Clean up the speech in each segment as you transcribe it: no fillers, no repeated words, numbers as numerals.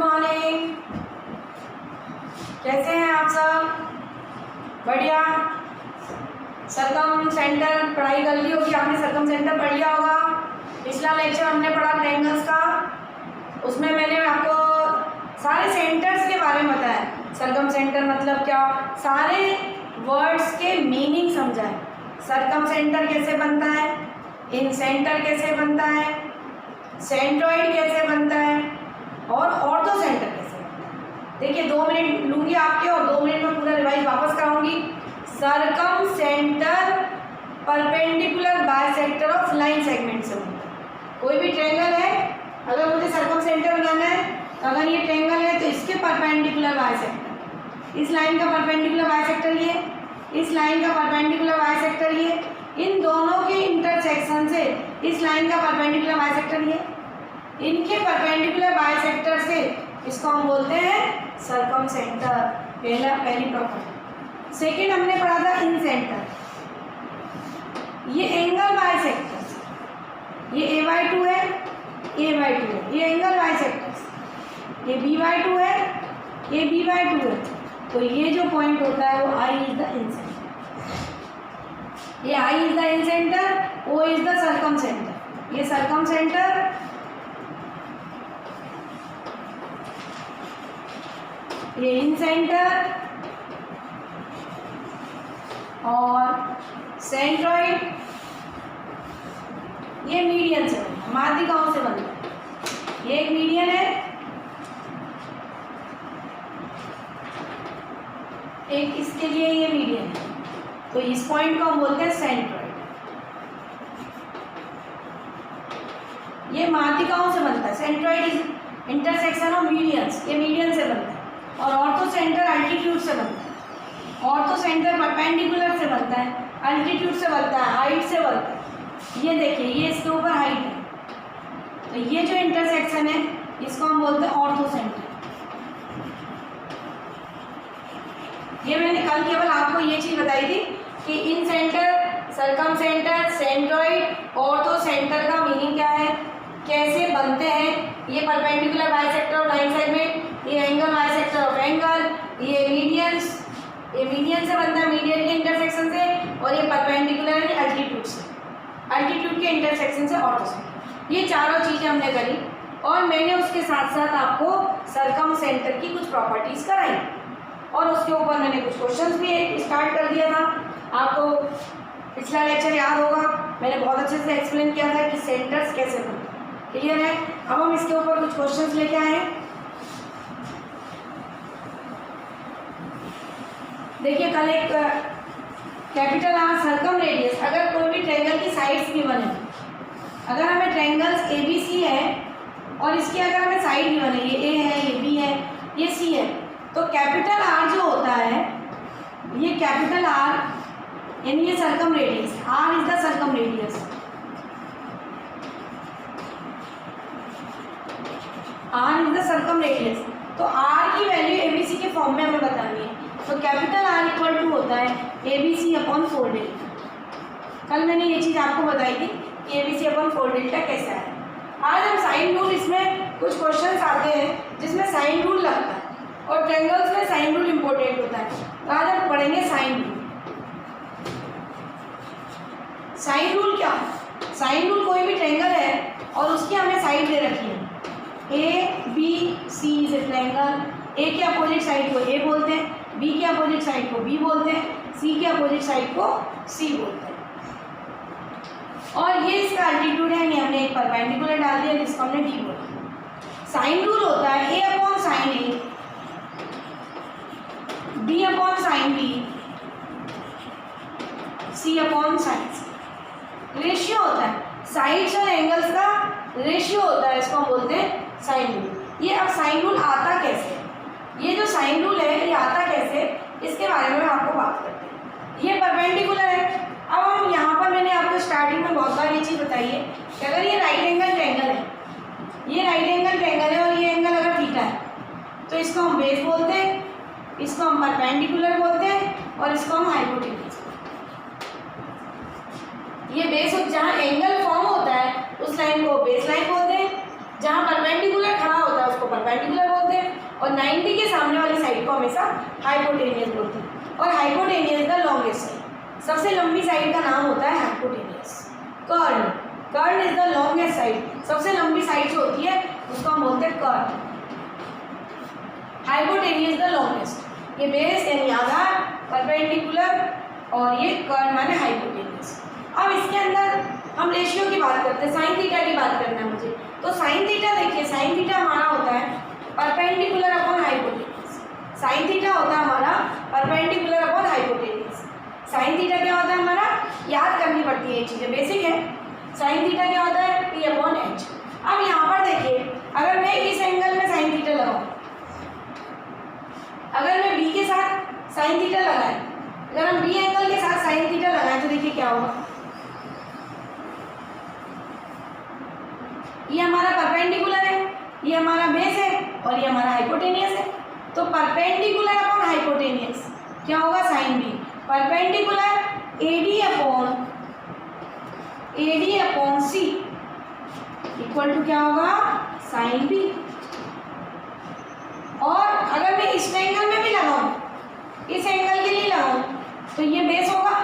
Morning. कैसे हैं आप सब? बढ़िया। सरकम सेंटर पढ़ाई कर ली होगी आपने, सरकम सेंटर पढ़ लिया होगा। पिछला लेक्चर हमने पढ़ा ट्रायंगल्स का, उसमें मैंने आपको सारे सेंटर्स के बारे में बताया। सरकम सेंटर मतलब क्या, सारे वर्ड्स के मीनिंग समझाए। सरकम सेंटर कैसे बनता है, इन सेंटर कैसे बनता है, सेंट्रॉइड कैसे बनता है और ऑर्थो सेंटर कैसे बनता है। देखिए 2 मिनट लूँगी आपके और 2 मिनट में पूरा रिवाइज वापस कराऊंगी। Circumcentre perpendicular bisector of line segment से बनता है। कोई भी ट्रायंगल है, अगर मुझे सरकम सेंटर बनाना है तो अगर ये ट्रायंगल है तो इसके परपेंडिकुलर बाइसेक्टर, इस लाइन का परपेंडिकुलर बाइसेक्टर ये, इस लाइन का परपेंडिकुलर बाइसेक्टर ये, इन दोनों के इंटरसेक्शन से इस लाइन का परपेंडिकुलर बाइसेक्टर ये, इनके परपेंडिकुलर बाइसेक्टर से इसको हम बोलते हैं सरकम सेंटर। पहली प्रॉपर्टी। सेकंड हमने पढ़ा था इन सेंटर, ये एंगल बाइसेक्टर, ये a/2 है, a/2 है, ये एंगल बाइसेक्टर, ये b/2 है, ये b/2 है। तो ये जो पॉइंट होता है वो I is the incentre, ये I is the incentre, O is the circumcentre. ये सरकम सेंटर, ये इन सेंटर और सेंट्रॉइड ये मीडियन से बनता है, माध्यिकाओं से बनता है। ये एक मीडियन है, एक इसके लिए ये मीडियन है, तो इस पॉइंट को हम बोलते हैं सेंट्रॉइड। ये माध्यिकाओं से बनता है। Centroid is intersection of medians, ये मीडियन से बनता है। और ऑर्थो सेंटर अल्टीट्यूड से बनता है। ऑर्थो सेंटर परपेंडिकुलर से बनता है, अल्टीट्यूड से बनता है, हाइट से बनता है। ये देखिए, ये इसके ऊपर हाइट है, तो ये जो इंटरसेक्शन है इसको हम बोलते हैं ऑर्थो सेंटर। ये मैंने कल केवल आपको ये चीज़ बताई थी कि incentre, circumcentre, centroid, orthocentre का मीनिंग क्या है, कैसे बनते हैं। ये perpendicular bisector of line segment, ये एंगल बाइसेक्टर ऑफ एंगल, ये मीडियन से बनता है, मीडियन के इंटरसेक्शन से, और ये परपेंडिकुलर है अल्टीट्यूड से, अल्टीट्यूड के इंटरसेक्शन से ऑर्थो सेंटर। ये चारों चीज़ें हमने करी और मैंने उसके साथ साथ आपको सरकम सेंटर की कुछ प्रॉपर्टीज़ कराई और उसके ऊपर मैंने कुछ क्वेश्चंस भी स्टार्ट कर दिया था। आपको पिछला लेक्चर याद होगा, मैंने बहुत अच्छे से एक्सप्लेन किया था कि सेंटर्स कैसे बनते हैं। क्लियर है? अब हम इसके ऊपर कुछ क्वेश्चंस लेके आए हैं। देखिए, कल एक कैपिटल आर सरकम रेडियस, अगर कोई भी ट्रायंगल की साइड्स भी बने, अगर हमें ट्रायंगल्स ABC है और इसकी अगर हमें साइड भी बने, ये A है, ये B है, ये C है, तो कैपिटल R जो होता है, ये कैपिटल R यानी ये circumradius, R is the circumradius, R is the circumradius. तो R की वैल्यू ABC के फॉर्म में हमें बतानी है, तो कैपिटल R इक्वल टू होता है ABC अपॉन 4 डेल्टा। कल मैंने ये चीज़ आपको बताई थी कि ABC अपॉन 4 डेल्टा कैसा है। आज हम साइन रूल, इसमें कुछ क्वेश्चंस आते हैं जिसमें साइन रूल लगता है और ट्रायंगल्स में साइन रूल इंपॉर्टेंट होता है। तो आज हम पढ़ेंगे साइन रूल। साइन रूल क्या? साइन रूल कोई भी ट्रायंगल है और उसकी हमें साइड दे रखी है, ABC is a triangle. A के अपोजिट साइड को A बोलते हैं, B के अपोजिट साइड को B बोलते हैं, C के अपोजिट साइड को C बोलते हैं। और ये इसका अल्टीट्यूड है, यानी हमने एक परपेंडिकुलर डाल दिया जिसको हमने D बोला। साइन रूल होता है A upon sine A, B upon sine B, C upon sine C। Ratio होता है, साइड्स और एंगल्स का रेशियो होता है, इसको हम बोलते हैं साइन रूल। ये अब साइन रूल आता कैसे, ये जो साइन रूल है ये आता कैसे, इसके बारे में आपको बात करते हैं। ये परपेंडिकुलर है। अब हम यहाँ पर, मैंने आपको स्टार्टिंग में बहुत बार ये चीज़ बताई है कि अगर ये राइट एंगल ट्रायंगल है, ये राइट एंगल ट्रायंगल है और ये एंगल अगर थीटा है, तो इसको हम बेस बोलते हैं, इसको हम परपेंडिकुलर बोलते हैं और इसको हम हाइपोटेन्यूज। ये बेस, जहाँ एंगल फॉर्म होता है उस लाइन को बेस लाइन बोलते हैं, जहाँ परपेंडिकुलर खड़ा होता है उसको परपेंडिकुलर बोलते हैं और 90 के सामने वाली साइड को हमेशा हाइपोटेनियस बोलते हैं। और हाइपोटेनियस द लॉन्गेस्ट साइड, सबसे लंबी साइड का नाम होता है हाइपोटेनियस। कर्न, कर्न इज द लॉन्गेस्ट साइड, सबसे लंबी साइड जो होती है उसको हम बोलते हैं कर्न। हाइपोटेनियस द लॉन्गेस्ट, ये बेस यानी आधार, परपेंडिकुलर और ये कर्न माने हाइपोटेनियस। अब इसके अंदर हम रेशियो की बात करते हैं, साइन थीटा की बात करना है मुझे। तो साइन थीटा देखिए, साइन थीटा हमारा होता है perpendicular upon hypotenuse. Sine theta होता है हमारा perpendicular upon hypotenuse. Sine theta क्या होता है हमारा, याद करनी पड़ती है ये चीज़ें, बेसिक है। साइन थीटा क्या होता है, पी अपॉन एच। अब यहाँ पर देखिए, अगर मैं इस एंगल में साइन थीटा लगाऊँ, अगर मैं बी के साथ साइन थीटा लगाएं, अगर हम बी एंगल के साथ साइन थीटा लगाएं तो देखिए क्या होगा, ये हमारा परपेंडिकुलर है, ये हमारा बेस है और ये हमारा हाइपोटेनियस है। तो परपेंडिकुलर अपॉन हाइपोटेनियस क्या होगा, sine B. Perpendicular AD upon C equal to क्या होगा, साइन बी। और अगर मैं इस एंगल में भी लगाऊं, इस एंगल के लिए लगाऊं, तो ये बेस होगा,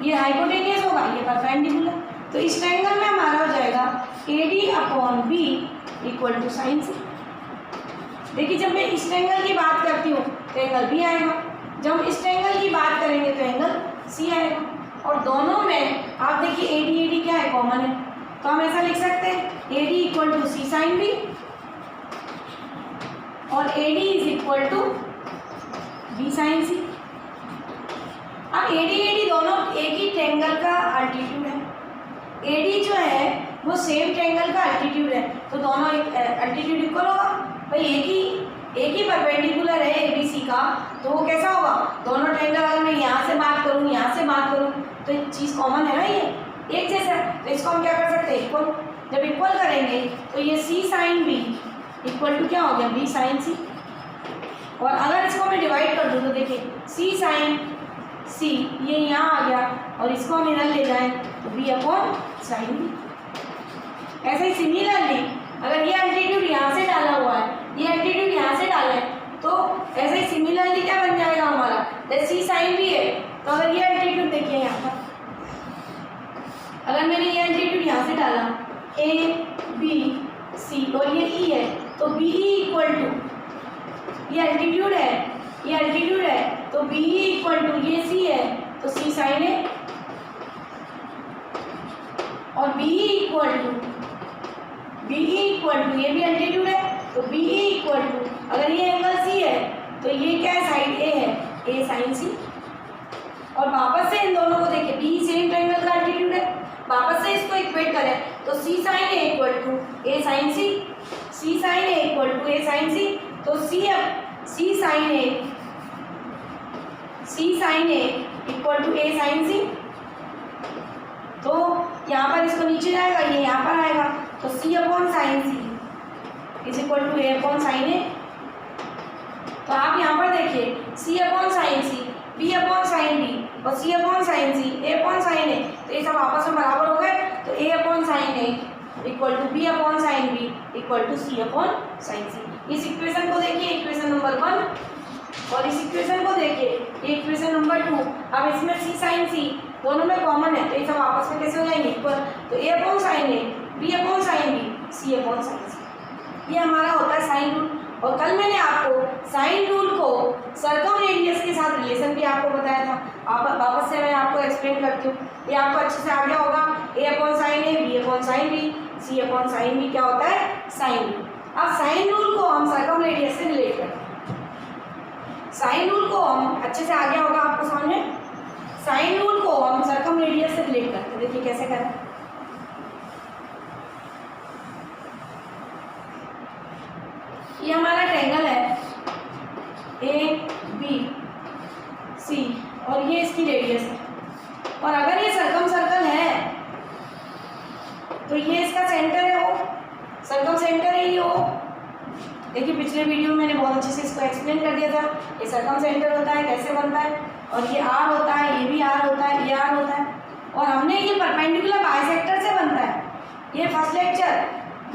ये हाइपोटेनियस होगा, ये परपेंडिकुलर। तो इस ट्रायंगल में हमारा हो जाएगा AD upon B equal to sine C. देखिए जब मैं इस ट्रायंगल की बात करती हूँ तो एंगल बी आएगा, जब हम इस ट्रायंगल की बात करेंगे तो एंगल सी आएगा। और दोनों में आप देखिए AD क्या है, कॉमन है, तो हम ऐसा लिख सकते हैं AD equal to C sine B और AD is equal to B sine C. अब AD दोनों एक ही ट्रायंगल का अल्टीट्यूड है। AD जो है वो सेम ट्रायंगल का अल्टीट्यूड है, तो दोनों अल्टीट्यूड इक्वल होगा भाई। एक ही परपेंडिकुलर है ABC का, तो वो कैसा होगा, दोनों ट्रायंगल अगर मैं यहाँ से बात करूँ यहाँ से बात करूँ तो एक चीज़ कॉमन है ना, ये एक जैसा है। तो इसको हम क्या कर सकते हैं, इक्वल। जब इक्वल करेंगे तो ये C sine B equal to क्या हो गया, B साइन C। और अगर इसको मैं डिवाइड कर दूँ तो देखिए C साइन C ये यहाँ आ गया और इसको हम इधर ले जाएं तो B अपॉन साइन B। ऐसे ही सिमिलरली अगर ये एल्टीट्यूड यहाँ से डाला हुआ है, ये एल्टीट्यूड यहाँ से डाला है, तो ऐसे ही सिमिलरली क्या बन जाएगा हमारा, जैसे C साइन B है, तो अगर ये एल्टीट्यूड देखिए यहाँ पर, अगर मैंने ये एल्टीट्यूड यहाँ से डाला A B C और ये E है, तो BE इक्वल टू ये एल्टीट्यूड है, तो BE इक्वल टू ये C है, तो C साइन A और BE इक्वल टू ये भी एल्टीट्यूड है, तो BE इक्वल टू अगर ये एंगल C है तो ये क्या है, साइड A है, A साइन C। और वापस से इन दोनों को देखिए, B सेम ट्रायंगल का एल्टीट्यूड है, वापस से इसको इक्वेट करें तो C sine A equal to A sine C, C sine A equal to A sine C, तो C sine A equal to A sine C। तो यहाँ पर इसको नीचे जाएगा, ये यहाँ पर आएगा, तो C upon sine C is equal to A upon sine A। तो आप यहाँ पर देखिए C upon sine C, B upon sine B और C upon sine C, A upon sine A, तो ये सब आपस में बराबर हो गए, तो A upon sine A equal to B upon sine B equal to C upon sine C। इस इक्वेशन को देखिए, इक्वेशन नंबर 1, और इस इक्वेशन को देखिए, ये इक्वेशन नंबर 2। अब इसमें C साइन C दोनों में कॉमन है, तो ये सब आपस में कैसे हो जाएंगे, इक्वल। तो A upon sine A, B upon sine B, C upon sine C, ये हमारा होता है साइन रूल। और कल मैंने आपको साइन रूल को सर्कम रेडियस के साथ रिलेशन भी आपको बताया था, आप वापस से मैं आपको एक्सप्लेन करती हूँ, ये आपको अच्छे से आ गया होगा। A upon sine A, B upon sine B, C upon sine B क्या होता है, साइन रूल। अब साइन रूल को हम सर्कम रेडियस से रिलेट करते हैं। साइन रूल को हम अच्छे से आ गया होगा आपको सामने, साइन रूल को हम सर्कम रेडियस से रिलेट करते हैं। देखिए कैसे करें, ये हमारा ट्रायंगल है ABC और ये इसकी रेडियस है, और अगर ये सर्कम सर्कल है तो ये इसका सेंटर है, वो सर्कम सेंटर है ये वो। देखिए पिछले वीडियो में मैंने बहुत अच्छे से इसको एक्सप्लेन कर दिया था, ये सर्कम सेंटर होता है, कैसे बनता है, और ये R होता है, ये भी R होता है, ये R होता है। और हमने ये परपेंडिकुलर बाइसेक्टर से बनता है, ये फर्स्ट लेक्चर,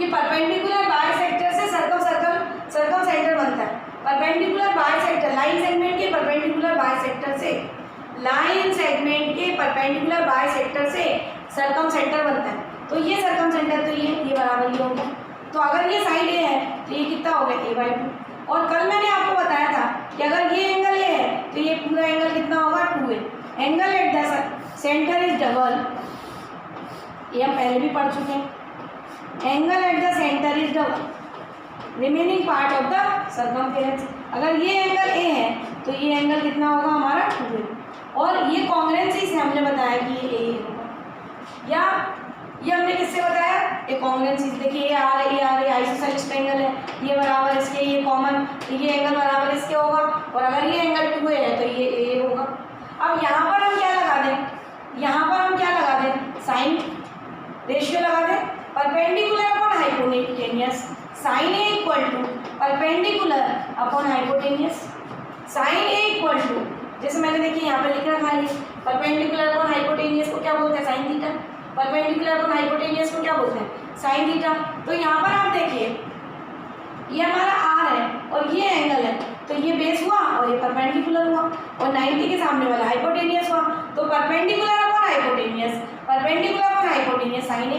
ये परपेंडिकुलर बाइसेक्टर से circum circle perpendicular bisector, line segment के परपेंडिकुलर बाइसेक्टर से, लाइन सेगमेंट के परपेंडिकुलर बाइसेक्टर से सर्कम सेंटर बनता है। तो ये सर्कम सेंटर तो ये बराबर ये हो गया। तो अगर ये साइड ए है तो ये कितना हो गया a/2। और कल मैंने आपको बताया था कि अगर ये एंगल ए है तो ये पूरा एंगल कितना होगा 2a। Angle at the centre is double, ये हम पहले भी पढ़ चुके हैं। Angle at the centre is double remaining part of the circumference. अगर ये एंगल ए है तो ये एंगल कितना होगा हमारा 2a। और ये कॉन्ग्रुएंसी से हमने बताया कि ये ए होगा, या ये हमने किससे बताया, ये कॉन्ग्रुएंसी। देखिए ये आर आइसोसेलेस ट्रायंगल है, ये बराबर इसके, ये कॉमन, ये एंगल बराबर इसके होगा। और अगर ये एंगल 2a है तो ये ए होगा। अब यहाँ पर हम क्या लगा दें, यहाँ पर हम क्या लगा दें, साइन रेशियो लगा दें, perpendicular upon hypotenuse. Sine A equal to perpendicular upon hypotenuse. Sine A equal to, जैसे मैंने देखिए यहाँ पे लिख रखा है, परपेंडिकुलर अपॉन हाइपोटेनियस को क्या बोलते हैं, sine theta. Perpendicular upon hypotenuse को क्या बोलते हैं, साइन थीटा। तो यहाँ पर आप देखिए ये हमारा आर है और ये एंगल है, तो ये बेस हुआ और ये परपेंडिकुलर हुआ और 90 के सामने वाला हाइपोटेनियस हुआ। तो perpendicular upon hypotenuse, perpendicular upon hypotenuse sine A.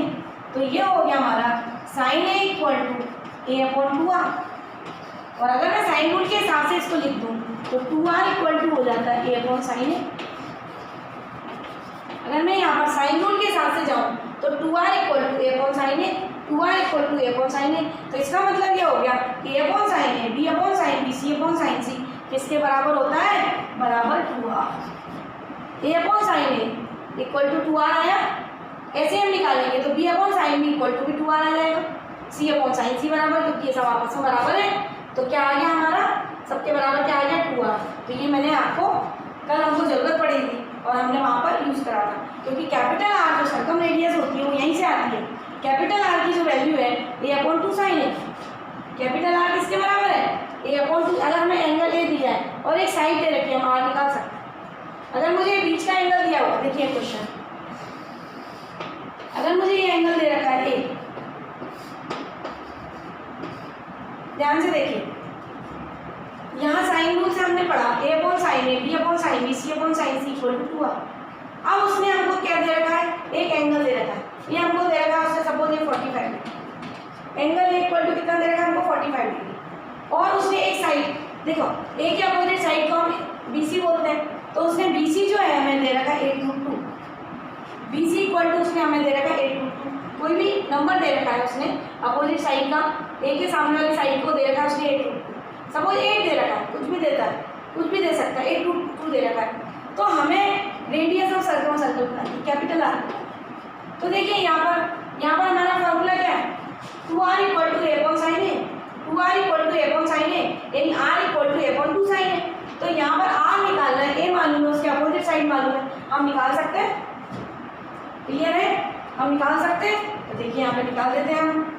तो ये हो गया हमारा sine A equal to A upon 2r। और अगर मैं साइन रूल के हिसाब से इसको लिख दूँ तो 2r इक्वल टू हो जाता है ए अपॉन साइन ए। अगर मैं यहाँ पर साइन रूल के हिसाब से जाऊँ तो 2r equal to A upon sine A, 2r equal to A upon sine A. तो इसका मतलब ये हो गया कि A upon sine A, B upon sine B, C upon sine C किसके बराबर होता है, बराबर 2r। A upon sine A equal to 2r आया, ऐसे हम निकालेंगे तो B upon sine B equal to भी 2r आ जाएगा, सी अपॉन साइन सी बराबर, क्योंकि ये सब आपस में बराबर है। तो क्या आ गया हमारा, सबके बराबर क्या आ गया 2r। तो ये मैंने आपको कल हमको ज़रूरत पड़ी थी और हमने वहाँ पर यूज़ करा था, क्योंकि कैपिटल आर जो सर्कम रेडियस होती है वो यहीं से आती है। कैपिटल आर की जो वैल्यू है A upon 2 sine A. Capital R किसके बराबर है, ए अपॉन 2। अगर हमें एंगल ए दिया है और एक साइड दे रखी है, हम आर निकाल सकते हैं। अगर मुझे बीच का एंगल दिया हुआ, देखिए क्वेश्चन, अगर मुझे ये एंगल दे रखा है ए, ध्यान से देखिए, यहाँ साइन रूल से हमने पढ़ा A upon sine A, B upon sine B, C upon sine C equal to 2r। अब उसने हमको क्या दे रखा है, एक एंगल दे रखा है, ये हमको दे रखा है, उससे सपोज ये 45 डिग्री, एंगल इक्वल टू कितना दे रखा है हमको 45 डिग्री। और उसने एक साइड, देखो ए के अपोजिट साइड को हम BC बोलते हैं, तो उसने BC जो है हमें दे रखा है 8√2। BC इक्वल टू उसने हमें दे रखा है 8√2। कोई भी नंबर दे रखा है उसने अपोजिट साइड का, ए के सामने वाली साइड को दे रखा है उसने 8√2। सपोज 8 दे रखा है, कुछ भी देता है, कुछ भी दे सकता है, 8√2 दे रखा है। तो हमें रेडियस ऑफ सर्कल बनानी कैपिटल आर। तो देखिए यहाँ पर हमारा फॉर्मूला क्या है, 2r equal to A upon sine A, 2r equal to A upon sine A, यानी r equal to A upon 2 sine A. तो यहाँ पर r निकालना है, ए मालूम है, उसके अपोजिट साइड मालूम है, हम निकाल सकते हैं। क्लियर है, हम निकाल सकते हैं। तो देखिए यहाँ पे निकाल देते हैं हम।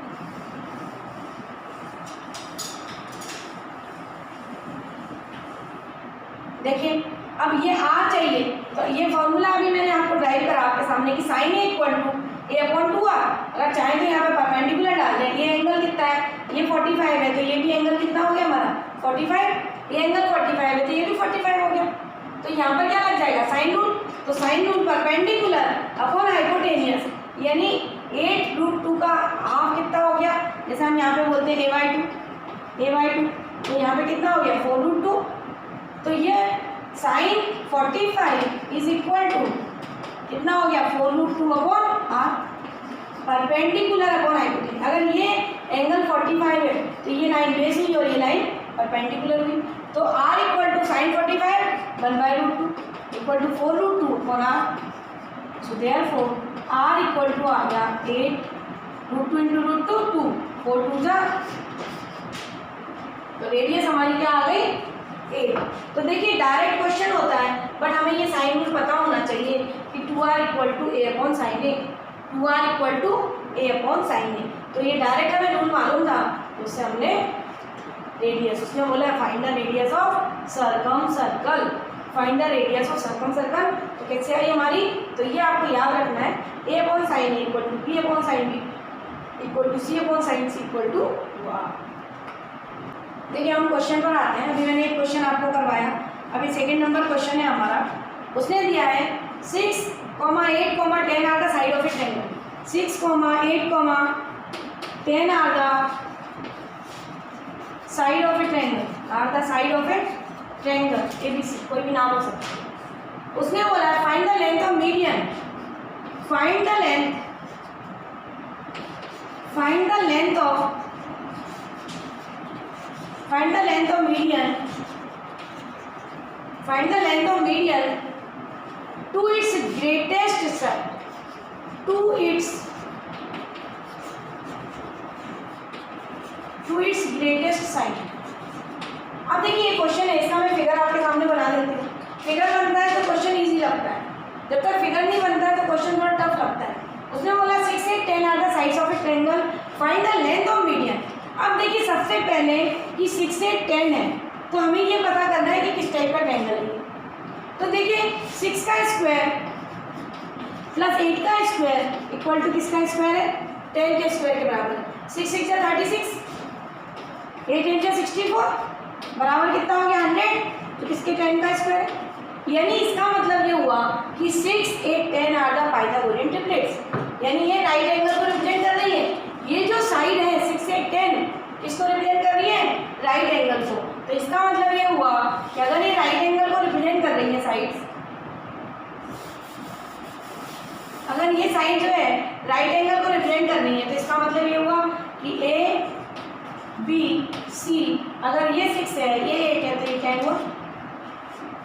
देखिए अब ये r चाहिए, तो ये फॉर्मूला अभी मैंने आपको ड्राइव करा आपके सामने कि sine A equal to A upon 2r। अगर चाहे तो यहाँ पे परपेंडिकुलर डाल दें। ये एंगल कितना है, ये 45 है, तो ये भी एंगल कितना हो गया हमारा 45। ये एंगल 45 है तो ये भी 45 हो गया। तो यहाँ पर क्या लग जाएगा, साइन रूल। तो sine rule perpendicular upon hypotenuse, यानी 8√2 का हाफ कितना हो गया, जैसे हम यहाँ पे बोलते हैं a/2, तो यहाँ पे कितना हो गया 4√2। तो ये साइन 45 इज इक्वल टू कितना हो गया 4√2 upon r, perpendicular upon hypotenuse. अगर ये एंगल 45 है तो ये लाइन बेस हुई और ये लाइन परपेंडिकुलर हुई। तो r equal to sine 45 1/√2 equal to 4√2 upon r। So therefore r equal to आ गया 8√2 इंटू √2 2, 4 2 जा, तो रेडियस हमारी क्या आ गई 8। तो देखिए डायरेक्ट क्वेश्चन होता है, बट हमें ये साइन रूल पता होना चाहिए कि 2r equal to A upon sine A, 2r equal to A upon sine A. तो ये डायरेक्ट हमें रूल मालूम था, उससे हमने रेडियस, उसमें बोला find the radius of circum circle, find the radius of circum circle. तो कैसे आई हमारी, तो ये आपको याद रखना है, A upon sine A equal to B upon sine B equal to C upon sine C equal to 2r। देखिए हम क्वेश्चन पर आते हैं। अभी मैंने एक क्वेश्चन आपको करवाया, अभी सेकंड नंबर क्वेश्चन है हमारा। उसने दिया है 6, 8, 10 are the side of a triangle. 6, 8, 10 are the side of a triangle, are the side of a triangle ABC, कोई भी नाम हो सकता है। उसने बोला है find the length of median, find the length of find the length of median, find the length of median to its greatest side, to its greatest side। अब देखिए ये क्वेश्चन है, इसका मैं फिगर आपके सामने बना देती हूँ। फिगर बनता है तो क्वेश्चन इजी लगता है, जब तक फिगर नहीं बनता है तो क्वेश्चन थोड़ा टफ लगता है। उसने बोला 6, 8, 10 are the sides of a triangle, find the length of median. अब देखिए सबसे पहले कि 6, 8, 10 है तो हमें ये पता करना है कि किस टाइप का ट्रायंगल है ये। तो देखिए 6 का स्क्वायर प्लस 8 का स्क्वायर इक्वल टू किसका स्क्वायर है, 10 के स्क्वायर के बराबर। 6 6 जा 36, 8 8 जा 64, बराबर कितना हो गया 100, तो किसके 10 का स्क्वायर है। यानी इसका मतलब ये हुआ कि 6, 8, 10 आर द पाइथागोरियन ट्रिपलेट्स, यानी ये राइट एंगल को रिप्रेजेंट कर रही है। ये जो साइड है 6, 8, 10 किसको रिप्रेजेंट कर रही है, राइट एंगल को। तो इसका मतलब ये हुआ कि अगर ये राइट एंगल को रिप्रेजेंट कर रही है साइड, अगर ये साइड जो है राइट एंगल को रिप्रेजेंट कर रही है तो इसका मतलब ये हुआ कि ABC, अगर ये 6 है ये 8 है तो ये क्या हुआ।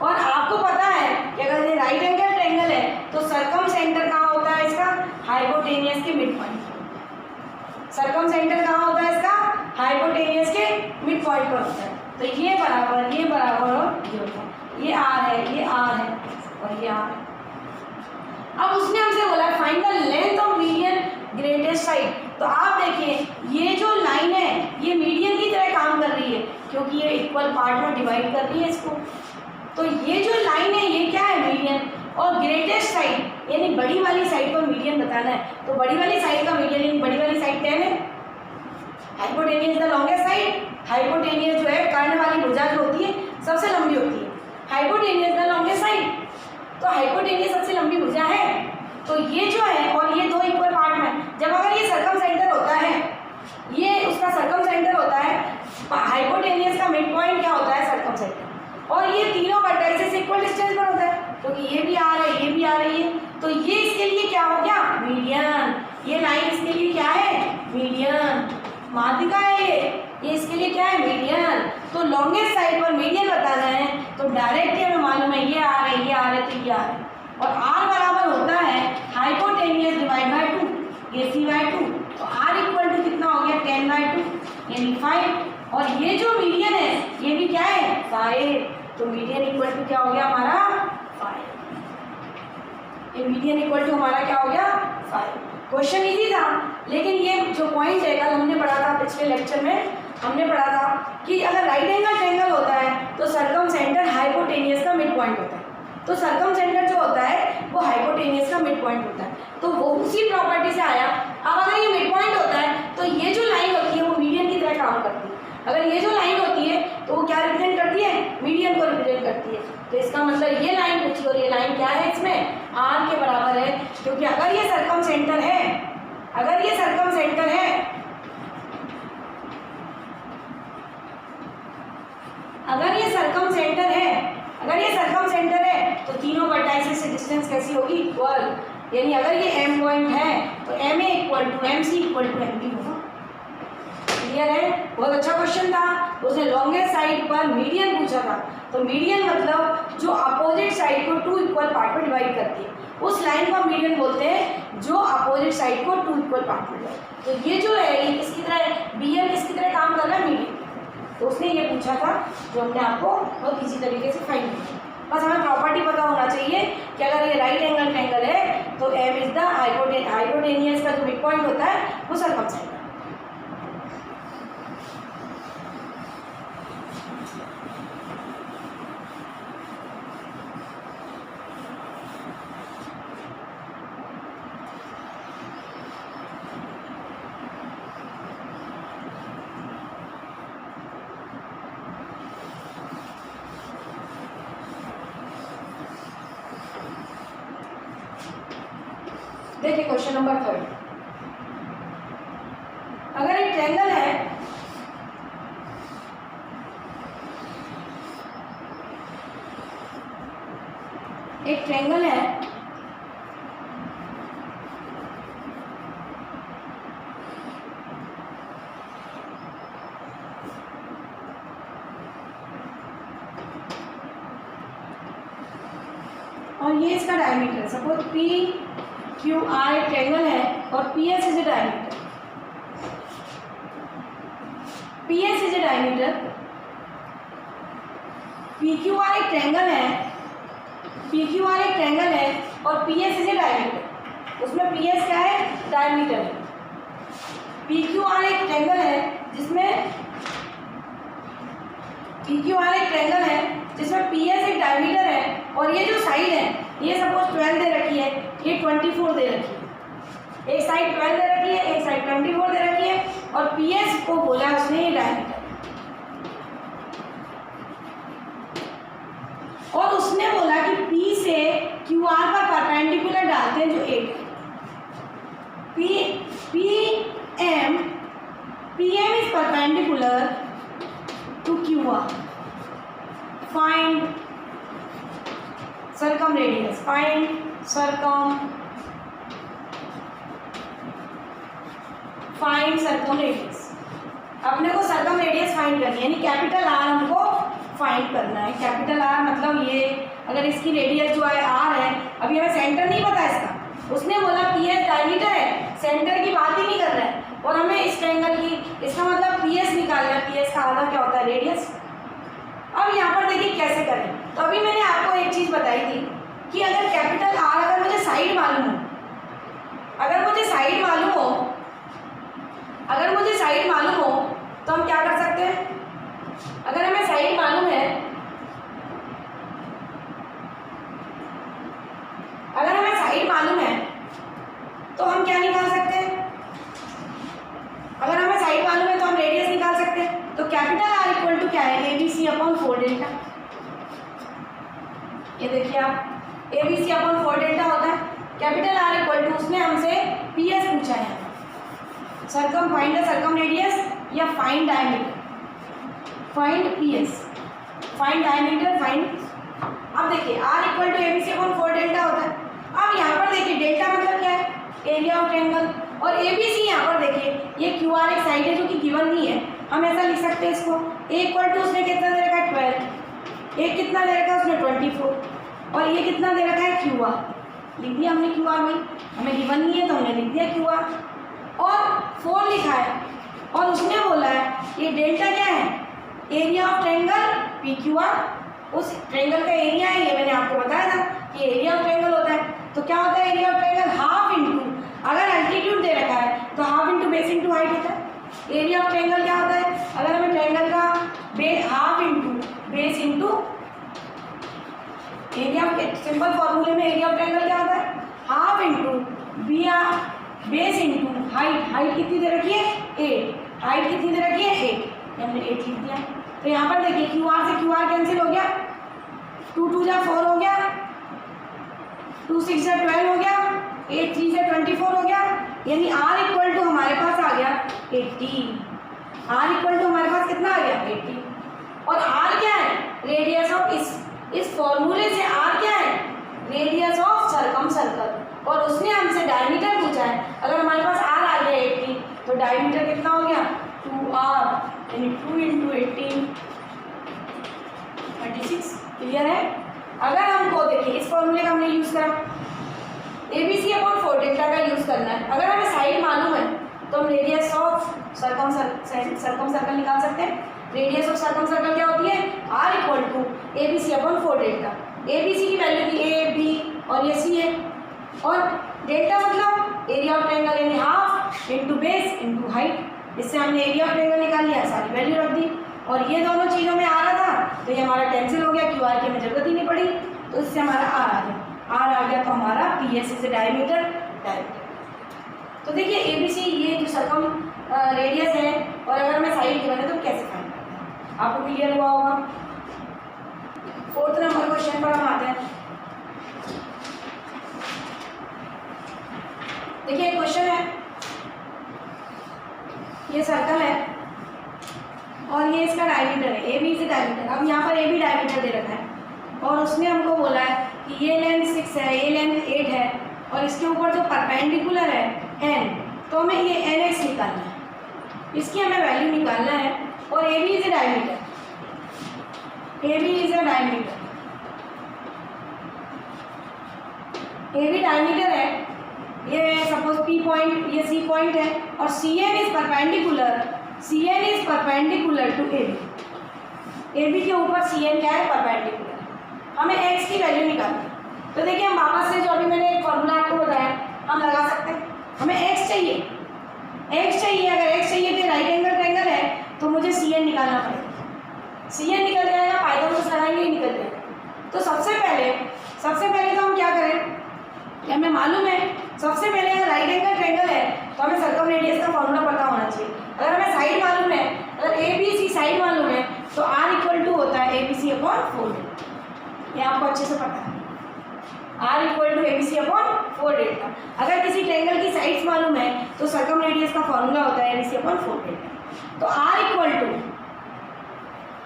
और आपको पता है कि अगर ये राइट एंगल ट्रायंगल है तो सर्कम सेंटर कहाँ होता है इसका, हाइपोटेनियस के मिड पॉइंट। सर्कम सेंटर कहाँ होता है इसका, हाइपोटेनियस के मिड पॉइंट पर होता है। तो ये बराबर और ये होता है, ये R है, ये R है और ये R है। अब उसने हमसे बोला find the length of median greatest side. तो आप देखिए ये जो लाइन है ये मीडियन की तरह काम कर रही है क्योंकि ये इक्वल पार्ट में डिवाइड कर रही है इसको। तो ये जो लाइन है ये क्या है, मीडियन। और ग्रेटेस्ट साइड यानी बड़ी वाली साइड पर मीडियन बताना है, तो बड़ी वाली साइड का मीडियन यानी बड़ी वाली साइड 10 है। Hypotenuse the longest side, hypotenuse जो है कर्ण वाली भुजा जो होती है सबसे लंबी होती है। हाइपोटेनियस द लॉन्गेस्ट साइड, तो हाइपोटेनियस सबसे लंबी भुजा है। तो ये जो है और ये दो इक्वल पार्ट में, जब अगर ये सर्कम सेंटर होता है, ये उसका सर्कम सेंटर होता है, हाइपोटेनियस का मिड पॉइंट क्या होता है, सर्कम सेंटर। और ये तीनों वर्टाइसेस इक्वल डिस्टेंस पर होता है क्योंकि ये भी आ रहा है ये भी आ रही है। तो ये इसके लिए क्या हो गया, मीडियन। ये लाइन इसके लिए क्या है, मीडियन। माध्यिका है ये इसके लिए क्या है, मीडियन। तो लॉन्गेस्ट साइड पर मीडियन बताना है तो डायरेक्ट हमें मालूम है ये आ रहे ये आ रहे तो ये आ रहे। और R बराबर होता है hypotenuse divide by 2, AC by 2। तो R इक्वल टू कितना हो गया, 10 बाई 2 यानी 5। और ये जो मीडियन है ये भी क्या है, 5। तो मीडियन इक्वल टू क्या हो गया हमारा, 5। ये मीडियन इक्वल टू हमारा क्या हो गया, 5। क्वेश्चन इजी था, लेकिन ये जो पॉइंट है कल हमने पढ़ा था, पिछले लेक्चर में हमने पढ़ा था कि अगर राइट एंगल ट्रायंगल होता है तो सर्कम सेंटर हाइपोटेनियस का मिड पॉइंट होता है। तो सर्कम सेंटर जो होता है वो हाइपोटेनियस का मिड पॉइंट होता है, तो वो उसी प्रॉपर्टी से आया। अब अगर ये मिड पॉइंट होता है तो ये जो लाइन होती है वो मीडियन की तरह काम करती है। अगर ये जो लाइन होती है तो वो क्या रिप्रेजेंट करती है, मीडियन को रिप्रेजेंट करती है। तो इसका मतलब ये लाइन पूछी और ये लाइन क्या है, इसमें R के बराबर है। क्योंकि अगर ये सर्कम सेंटर है, अगर ये सर्कम सेंटर है, अगर ये सर्कम सेंटर है, अगर ये सर्कम सेंटर है तो तीनों वर्टाइसेस से डिस्टेंस कैसी होगी, इक्वल। यानी अगर ये M पॉइंट है तो MA equal to MC equal to MB होगा। क्लियर है, बहुत अच्छा क्वेश्चन था। उसने लॉन्गेस्ट साइड पर मीडियन पूछा था। तो मीडियन मतलब जो अपोजिट साइड को 2 इक्वल पार्ट में डिवाइड करती है, उस लाइन को मीडियन बोलते हैं जो अपोजिट साइड को 2 इक्वल पार्ट में डिवाइड। तो ये जो है ये किसकी तरह, BM किसकी तरह काम कर रहा है, मीडियन। तो उसने ये पूछा था जो हमने आपको बहुत इजी तरीके से फाइंड किया। बस हमें प्रॉपर्टी पता होना चाहिए कि अगर ये राइट एंगल ट्रायंगल है तो M इज द हाइपोटेनियस का जो मिड पॉइंट होता है वो सर्कम सेंटर। देखिए क्वेश्चन नंबर 3। अगर एक ट्रायंगल है, एक ट्रायंगल है और ये इसका diameter, suppose P Q R एक ट्रायंगल है और P S is a diameter, P S is a diameter, P Q R एक ट्रायंगल है, पी क्यू आर एक ट्रायंगल है और P S is a diameter, उसमें पी एस क्या है, डायमीटर है। पी क्यू आर एक ट्रायंगल है जिसमें पी क्यू आर एक ट्रायंगल है जिसमें पी एस एक डायमीटर है और ये जो साइड है ये सपोज 12 दे रखी है, ये 24 दे रखी है। एक साइड 12 दे रखी है, एक साइड 24 दे रखी है और पी एस को बोला उसने ये डायमीटर, और उसने बोला कि P से QR पर परपेंडिकुलर डालते हैं जो 8 है। PM is perpendicular to QR. Find circumradius. Find circumradius. अपने को circumradius फाइंड करनी है, यानी कैपिटल R हमको फाइंड करना है। कैपिटल R मतलब ये, अगर इसकी रेडियस जो है R है, अभी हमें सेंटर नहीं पता इसका, उसने बोला PS डायमीटर है, सेंटर की बात ही नहीं कर रहा है, और हमें इस ट्रायंगल की, इसका मतलब PS निकालना है। PS का आधा क्या होता है, रेडियस। अब यहाँ पर देखिए कैसे करें। तो अभी मैंने आपको एक चीज़ बताई थी कि अगर कैपिटल R, अगर मुझे साइड मालूम हो, अगर मुझे साइड मालूम हो तो हम क्या कर सकते हैं। अगर हमें साइड मालूम है, अगर हमें साइड मालूम है तो हम क्या निकाल सकते हैं। अगर हमें साइड मालूम है तो हम रेडियस निकाल सकते हैं। तो कैपिटल R इक्वल टू क्या है, ABC अपॉन 4 डेल्टा। ये देखिए आप, ABC अपॉन 4 डेल्टा होता है। कैपिटल R इक्वल टू, उसने हमसे PS पूछा है, फाइंड द सर्कम रेडियस या find diameter, find PS, find diameter, find. अब देखिए R equal to ABC upon 4 delta होता है। अब यहाँ पर देखिए डेल्टा मतलब क्या है, एरिया ऑफ ट्रायंगल, और ABC यहाँ पर देखिए ये QR एक साइड है जो कि गिवन नहीं है, हम ऐसा लिख सकते हैं इसको, A इक्वल टू उसने कितना दे रखा है 12, A कितना दे रखा है उसने 24, और ये कितना दे रखा है QR, लिख दिया हमने QR में, हमें गिवन नहीं है तो हमने लिख दिया QR, और 4 लिखा है, और उसने बोला है ये डेल्टा क्या है, एरिया ऑफ ट्रायंगल PQR, उस ट्रायंगल का एरिया है, ये मैंने आपको बताया था कि एरिया ऑफ ट्रायंगल होता है। तो क्या होता है area of triangle, half into, अगर एल्टीट्यूड दे रखा है तो half into base into height होता है। एरिया ऑफ ट्रायंगल क्या होता है, अगर हमें ट्रायंगल का half into base into area, simple फॉर्मूले में एरिया ऑफ ट्रायंगल क्या होता है, half into base into height. Height कितनी दे रखी है 8, हाइट कितनी दे रखी है 8, हमने 8 लिख दिया। तो यहाँ पर देखिए QR से QR कैंसिल हो गया, 2 2 जा 4 हो गया, 2 6 जा 12 हो गया, 8 3 जा 24 हो गया, यानी R इक्वल टू हमारे पास आ गया 80। R इक्वल टू हमारे पास कितना आ गया 80, और R क्या है, रेडियस ऑफ, इस फॉर्मूले से R क्या है, रेडियस ऑफ सर्कम सर्कल, और उसने हमसे डायमीटर पूछा है। अगर हमारे पास R आ गया 80 तो डायमीटर कितना हो गया 2R, यानी 2 इंटू 18 36। क्लियर है। अगर हमको देखिए इस फॉर्मूले का हमने यूज़ करा, ABC अपॉन 4 डेल्टा का यूज़ करना है। अगर हमें साइड मालूम है तो हम रेडियस ऑफ सर्कम सर्कल निकाल सकते हैं। रेडियस ऑफ सर्कम सर्कल क्या होती है, R equal to ABC upon 4 delta. ABC की वैल्यू थी A, B और ये C है, और डेल्टा मतलब एरिया ऑफ ट्रायंगल, यानी half into base into height. इससे हमने एरिया ऑफ ट्रायंगल निकाल लिया, सारी वैल्यू रख दी, और ये दोनों चीज़ों में आ रहा था तो ये हमारा कैंसिल हो गया, QR की हमें जरूरत ही नहीं पड़ी, तो इससे हमारा R आ गया। R आ गया तो हमारा PS से डायमीटर। तो देखिए ABC ये जो सर्कम रेडियस है, और अगर मैं साइड गिवन है तो कैसे फाइंड करते हैं, आपको क्लियर हुआ होगा। 4th नंबर क्वेश्चन पर हम आते हैं। देखिए एक क्वेश्चन है, ये सर्कल है और ये इसका डायमीटर है, ए बी से डायमीटर। अब यहाँ पर ए बी डायमीटर दे रखा है और उसने हमको बोला है कि ये लेंथ 6 है, ये लेंथ 8 है और इसके ऊपर जो परपेंडिकुलर है n, तो हमें ये nx निकालना है, इसकी हमें वैल्यू निकालना है। और A B is a diameter, A B is a diameter, A B diameter है, ये सपोज पी पॉइंट, ये सी पॉइंट है और C N is perpendicular, C N is perpendicular to A B, A B के ऊपर सी एन क्या है, perpendicular. हमें एक्स की वैल्यू निकालनी है। तो देखिए हम वापस से जो अभी मैंने एक फॉर्मूला आपको बताया हम लगा सकते हैं। हमें एक्स चाहिए, एक्स चाहिए, अगर एक्स चाहिए तो राइट एंगल ट्रायंगल है तो मुझे सी एन निकालना पड़ेगा, सी एन निकल जाएगा, पाइथागोरस लगाएंगे ही निकल जाएगा। तो सबसे पहले तो हम क्या करें, हमें मालूम है सबसे पहले अगर राइट एंगल ट्रायंगल है तो हमें सर्कमरेडियस का फॉर्मूला पता होना चाहिए। अगर हमें साइड मालूम है, अगर ए बी सी साइड मालूम है तो आर इक्वल टू होता है ए बी सी अपॉन 4, ये आपको अच्छे से पता है, R equal to A B C upon 4 delta. अगर किसी ट्रायंगल की साइड्स मालूम है तो सर्कमरेडियस का फॉर्मूला होता है A B C upon 4 delta. तो आर इक्वल टू,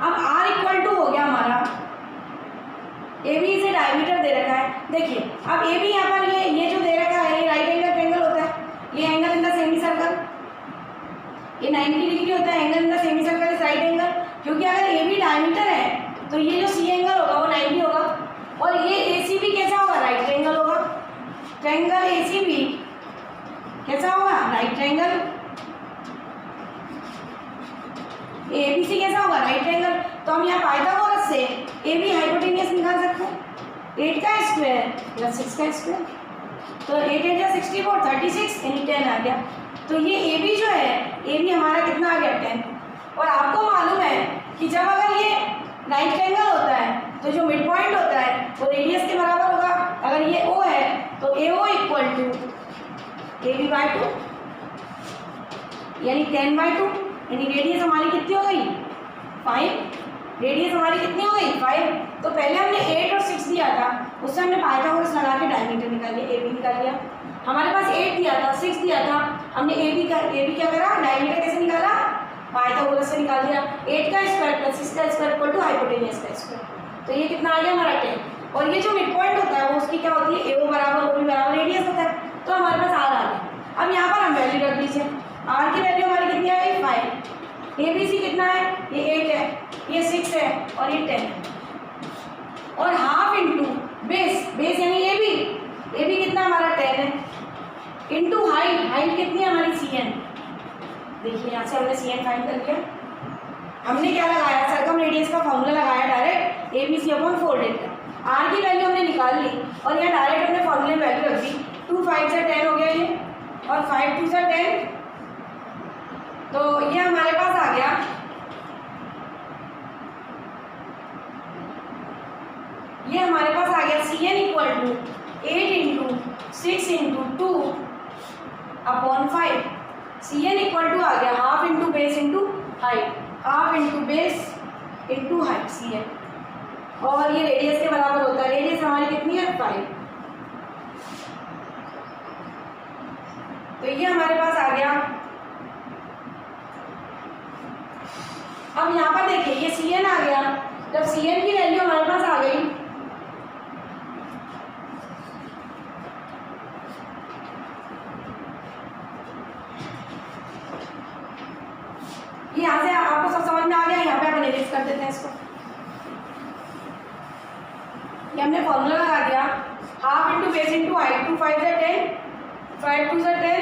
अब आर इक्वल टू हो गया हमारा, ए बी से डायमीटर दे रखा है। देखिए अब ए बी यहाँ पर ये जो दे रखा है ये राइट एंगल ट्रायंगल होता है, ये angle in the semi circle, ये 90 डिग्री होता है, angle in the semi circle is right angle. क्योंकि अगर ए बी डायमीटर है तो ये जो सी एंगल होगा वो 90 होगा और ये ए सी बी कैसा होगा, राइट ट्रायंगल होगा। ट्रायंगल ए सी बी कैसा होगा, right triangle. A B C कैसा होगा, राइट ट्रायंगल। तो हम यहाँ पाइथागोरस से ए बी हाइपोटेनियस निकाल सकते हैं, 8 का स्क्वायर प्लस 6 का स्क्वायर, तो 8 8 या 64, 36 यानी 10 आ गया। तो ये ए बी जो है, ए बी हमारा कितना आ गया, 10। और आपको मालूम है कि जब अगर ये राइट ट्रायंगल होता है तो जो मिड पॉइंट होता है वो रेडियस के बराबर होगा। अगर ये ओ है तो A O equal to A B by 2 यानी 10/2, यानी रेडियस हमारी कितनी हो गई, 5। रेडियस हमारी कितनी हो गई, 5। तो पहले हमने 8 और 6 दिया था, उससे हमने पाइथागोरस लगा के डायमीटर निकाल लिया, ए बी निकाल लिया। हमारे पास 8 दिया था, 6 दिया था, हमने ए बी क्या करा, डायमीटर कैसे निकाला, पाइथागोरस से निकाल दिया। 8 का स्क्वायर प्लस 6 का स्क्वायर इक्वल टू हाइपोटेनियस का स्क्वायर। तो ये कितना आ गया हमारा 10। और ये जो मिड पॉइंट होता है वो उसकी क्या होती है, ए ओ बराबर ओ बी बराबर रेडियस होता है। तो हमारे पास आर आ गया। अब यहाँ पर हम वैल्यू रख दीजिए, आर की वैल्यू हमारी कितनी आ गई, 5। ए बी सी कितना है, ये 8 है, ये 6 है और ये 10 है। और हाफ इंटू बेस, बेस यानी ए बी कितना हमारा 10 है, इंटू हाइट, हाइट कितनी है हमारी सी एन। देखिए यहाँ से हमने सी एन फाइंड कर लिया। हमने क्या लगाया, सर्कम रेडियस का फॉर्मूला लगाया direct, A B C upon 4 delta. R की वैल्यू हमने निकाल ली और यहाँ डायरेक्ट हमने फॉर्मूले में वैल्यू रख दी। 2 5 से 10 हो गया ये, और 5 2 से 10, तो ये हमारे पास आ गया, ये हमारे पास आ गया C N equal to 8 into 6 into 2 upon 5। C N equal to आ गया half into base into height, half into base into height C N. और ये रेडियस के बराबर होता है, रेडियस हमारी कितनी है, 5। तो ये हमारे पास आ गया। अब यहाँ पर देखिए ये सी एन आ गया। जब सी एन की वैल्यू हमारे पास आ गई, यहाँ से आपको सब समझ में आ गया। यहाँ पे आप एनालाइज कर देते हैं इसको। ये हमने फॉर्मूला लगा दिया, half into base into height, 2 5 से 10, 5 2 से 10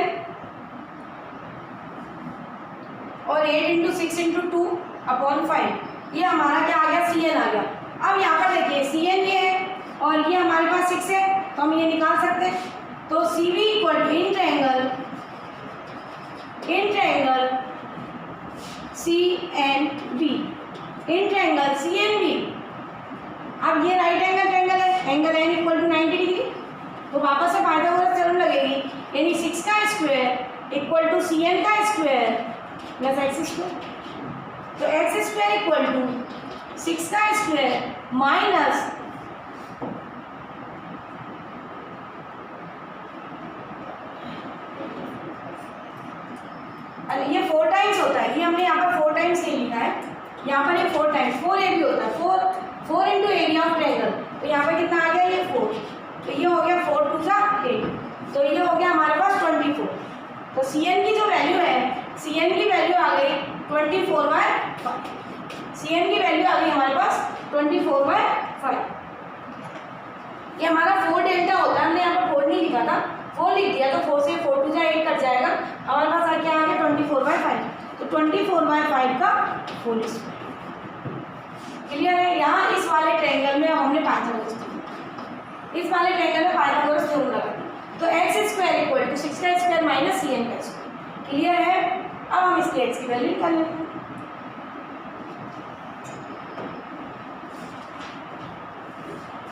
और 8 इंटू 6 इंटू 2 अपॉन 5। ये हमारा क्या आ गया, सी एन आ गया। अब यहाँ पर देखिए सी एन ये है और ये हमारे पास 6 है, तो हम ये निकाल सकते हैं। तो C B equal to in triangle C N B, in triangle C N B. अब ये राइट एंगल ट्रायंगल है, angle N equal to 90 degree, तो वापस से पाइथागोरस थ्योरम लगेगी, यानी 6 का square equal to C N का स्क्वायर प्लस एक्स स्क्वायर। तो एक्स स्क्वायर इक्वल टू 6 का स्क्वायर माइनस ये 4 टाइम्स होता है, ये हमने यहाँ पर 4 टाइम्स नहीं लिखा है, यहाँ पर ये 4 टाइम्स 4 ए भी होता है, 4 इंटू एरिया ऑफ ट्रायंगल। तो यहाँ पर कितना आ गया, ये 4, तो ये हो गया 4 टू सा 8, तो ये हो गया हमारे पास 24। तो सी एन की जो वैल्यू है, सी एन की वैल्यू आ गई 24/5, सी एन की वैल्यू आ गई हमारे पास 24/5। ये हमारा 4 डेल्टा होता है, हमने यहाँ पर 4 नहीं लिखा था, 4 लिख दिया, तो 4 से 4 टू जा 8 कट जाएगा, हमारे पास क्या आ गया 24/5, तो 24/5 का होल स्क्वायर। क्लियर है। यहाँ इस वाले ट्रायंगल में हमने पाइथागोरस थ्योरम, इस वाले ट्रायंगल में पाइथागोरस थ्योरम लगा, तो एक्स स्क्वायर इक्वल टू 6 का स्क्वायर माइनस सी एन का स्क्वायर। क्लियर है। अब हम इसकी एक्स की वैल्यू निकाल लेते हैं।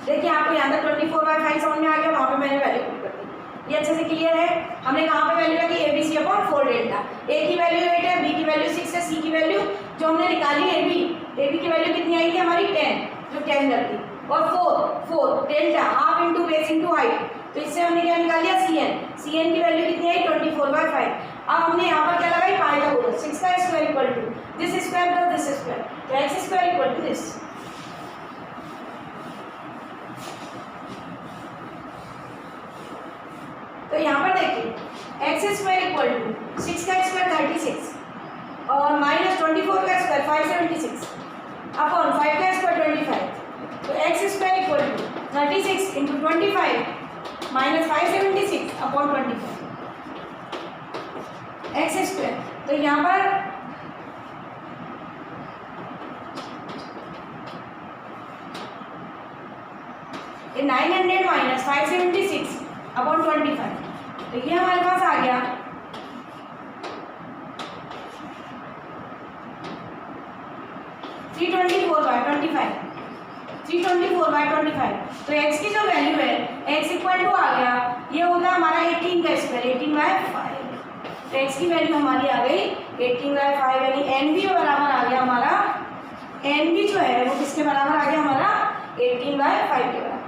देखिए आपको यहाँ तक 24/5 समझ में आ गया, वहाँ पे मैंने वैल्यू पुट कर दी, ये अच्छे से क्लियर है। हमने कहाँ पे वैल्यू रखी, ABC अपॉन 4 डेल्टा, ए की वैल्यू 8 है, बी की वैल्यू 6 है, सी की वैल्यू जो हमने निकाली AB की वैल्यू कितनी आई थी हमारी 10, जो 10 रखी, और 4 delta half into base into height, तो इससे हमने क्या निकाल लिया CN की वैल्यू कितनी आई 24/5। अब हमने यहाँ पर क्या लगाई पाइथागोरस, 6 का square equal to this square plus this square, तो X square equal to this. तो यहाँ पर देखिए एक्स स्क्वायर इक्वल टू 6 का स्क्वायर 36 और माइनस 24 का स्क्वायर 576 अपॉन 5 का स्क्वायर 25, तो X square equal to 36 into 25 minus 576 upon 25 X square. तो यहाँ पर ये 900 माइनस 576 अपॉन 25, तो ये हमारे पास आ गया 324/25, 324/25। तो x की जो वैल्यू है x इक्वल टू आ गया, ये होता है हमारा 18 का स्क्वायर 18/5, तो x की वैल्यू हमारी आ गई 18/5, यानी NB बराबर आ गया हमारा, NB जो है वो किसके बराबर आ गया हमारा 18/5 के बराबर।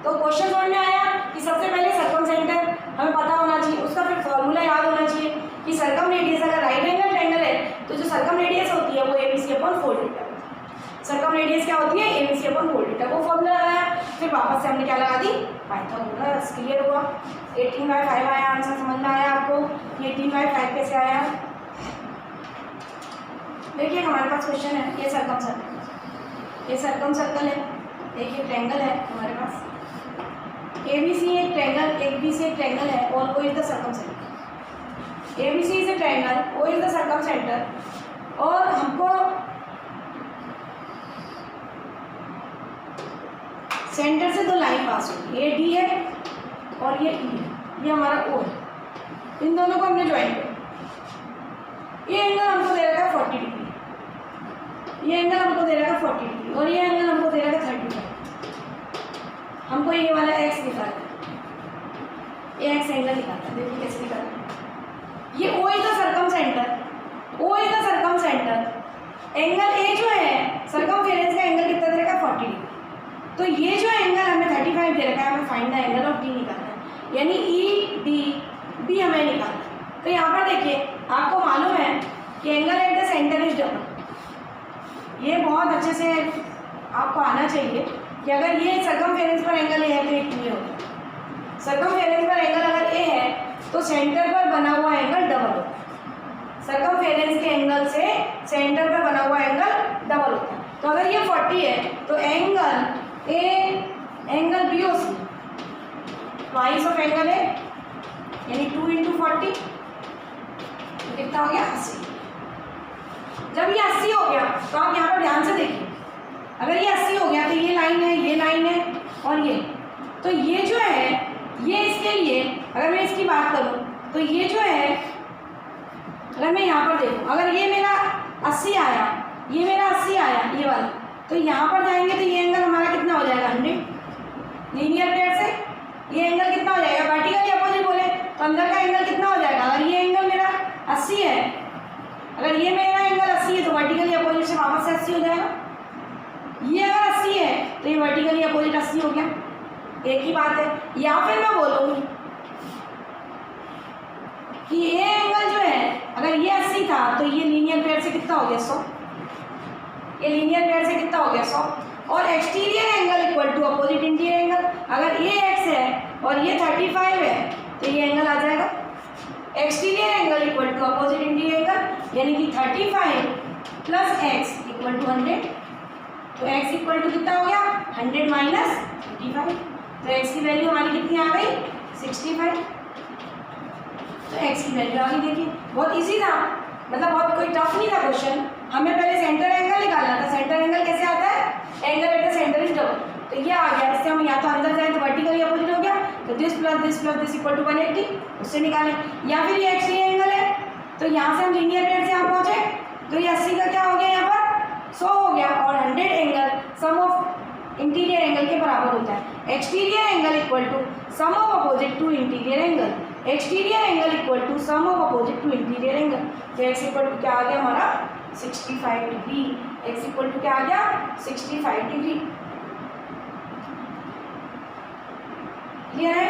तो क्वेश्चन समझ में आया कि सबसे पहले सर्कमसेंटर हमें पता होना चाहिए, उसका फिर फॉर्मूला याद होना चाहिए कि सर्कम रेडियस अगर राइट एंगल ट्रायंगल है तो जो सर्कम रेडियस होती है वो ABC अपॉन 4 डेल्टा होती है। सर्कम रेडियस क्या होती है ABC अपॉन 4 डेल्टा, वो फॉर्मूला लगाया, फिर वापस से हमने क्या लगा दी पाइथागोरस। क्लियर हुआ। 18/5 आया, आंसर समझ में आया आपको, 18/5 कैसे आया। देखिए हमारे पास क्वेश्चन है, ये सर्कम सर्कल है, देखिए ट्रायंगल है हमारे पास, ABC एक ट्रायंगल, एक BC एक ट्रायंगल है और O is the circumcentre. ABC is a triangle, O is the circumcentre, और हमको सेंटर से दो लाइन पास होगी, ये D है और ये E है, ये हमारा O है, इन दोनों को हमने ज्वाइन किया। ये एंगल हमको दे रखा है 40 डिग्री, ये एंगल हमको दे रखा है 40 डिग्री, और ये एंगल हमको दे रखा है 35। हमको ये वाला x निकालना है, ये x एंगल निकालना है, देखिए कैसे निकालना है। ये O is the circumcentre, O is the circumcentre, angle A जो है सर्कमफेरेंस का एंगल कितना दे रखा है 40 डिग्री, तो ये जो एंगल हमें 35 दे रखा है, हमें find the angle of D निकालना है, यानी EDB हमें निकालना है। तो यहाँ पर देखिए आपको मालूम है कि angle at the centre is double, ये बहुत अच्छे से आपको आना चाहिए कि अगर ये सर्कमफेरेंस पर एंगल A है तो ये क्लियर होगा। सर्कमफेरेंस पर एंगल अगर A है तो सेंटर पर बना हुआ एंगल डबल होता है, सर्कमफेरेंस के एंगल से सेंटर पर बना हुआ एंगल डबल होता है। तो अगर ये 40 है तो angle A angle BOC twice of angle A, यानी 2 इंटू 40, तो कितना हो गया 80। जब ये 80 हो गया तो आप यहाँ पर ध्यान से देखिए, अगर ये 80 हो गया तो ये लाइन है, ये लाइन है और ये, तो ये जो है ये इसके लिए, अगर मैं इसकी बात करूँ तो ये जो है, अगर मैं यहाँ पर देखूँ, अगर ये मेरा 80 आया, ये मेरा 80 आया ये वाला, तो यहाँ पर जाएंगे तो ये एंगल हमारा कितना हो जाएगा 100 लीनियर पेयर से, ये एंगल कितना हो जाएगा वर्टिकली अपोजिट बोले तो अंदर का एंगल कितना हो जाएगा, अगर ये एंगल मेरा 80 है, अगर ये मेरा एंगल 80 है तो वर्टिकली अपोजिट से वापस से 80 हो जाएगा। ये अगर 80 है तो ये वर्टिकली अपोजिट 80 हो गया, एक ही बात है। या फिर मैं बोलूँ कि ये एंगल जो है, अगर अगर ये 80 था तो ये लीनियर पेयर से कितना हो गया 100, ये लीनियर पेयर से कितना हो गया 100। और exterior angle equal to opposite interior angle, अगर ये x है और ये 35 है तो ये एंगल आ जाएगा exterior angle equal to opposite interior angle, यानी कि 35 प्लस x इक्वल टू 100। तो x इक्वल टू कितना हो गया 100 माइनस 35, तो x की वैल्यू हमारी कितनी आ गई 65। तो x की वैल्यू आ गई। देखिए बहुत इजी था, मतलब बहुत कोई टफ नहीं था क्वेश्चन। हमें पहले सेंटर एंगल निकालना था। सेंटर एंगल कैसे आता है, angle at the centre is double, तो ये आ गया। इससे हम या तो अंदर जाए तो वर्टिकली अपोजिट हो गया, तो this plus this equal to 180, उससे निकालें। या फिर ये एक्सटीरियर एंगल है, तो यहाँ से हम लीनियर पेयर से यहाँ पहुँचे, तो ये 80 का क्या हो गया यहाँ पर 100 हो गया, और 100 angle sum of interior angle के बराबर होता है। Exterior angle equal to sum of opposite to interior angle, exterior angle equal to sum of opposite to interior angle. तो एक्स इक्वल टू क्या आ गया हमारा 65 डिग्री, एक्स इक्वल टू क्या आ गया 65 डिग्री। क्लियर है।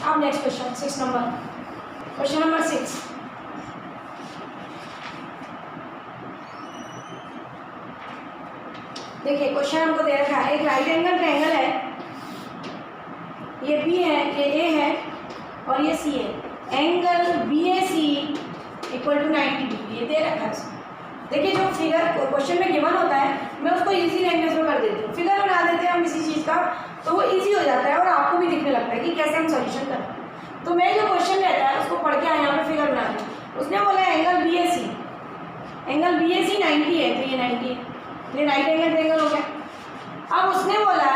अब next question 6 number, question number 6। देखिए क्वेश्चन हमको दे रखा है, एक राइट एंगल ट्रायंगल है, ये बी है, ये ए है और ये सी है। Angle B A C equal to 90 degree, ये दे रखा है इसमें। देखिए जो फिगर क्वेश्चन में गिवन होता है, मैं उसको इजी लैंग्वेज में कर देती हूँ, फिगर बना देते हैं हम किसी चीज़ का, तो वो इजी हो जाता है और आपको भी दिखने लगता है कि कैसे हम सॉल्यूशन करते हैं। तो मैं जो क्वेश्चन रहता है उसको पढ़ के आए, यहाँ पे फिगर बना दी। उसने बोला angle B A C, angle B A सी 90 है, तो ये 90 है, ये राइट एंगल ट्रायंगल हो गया। अब उसने बोला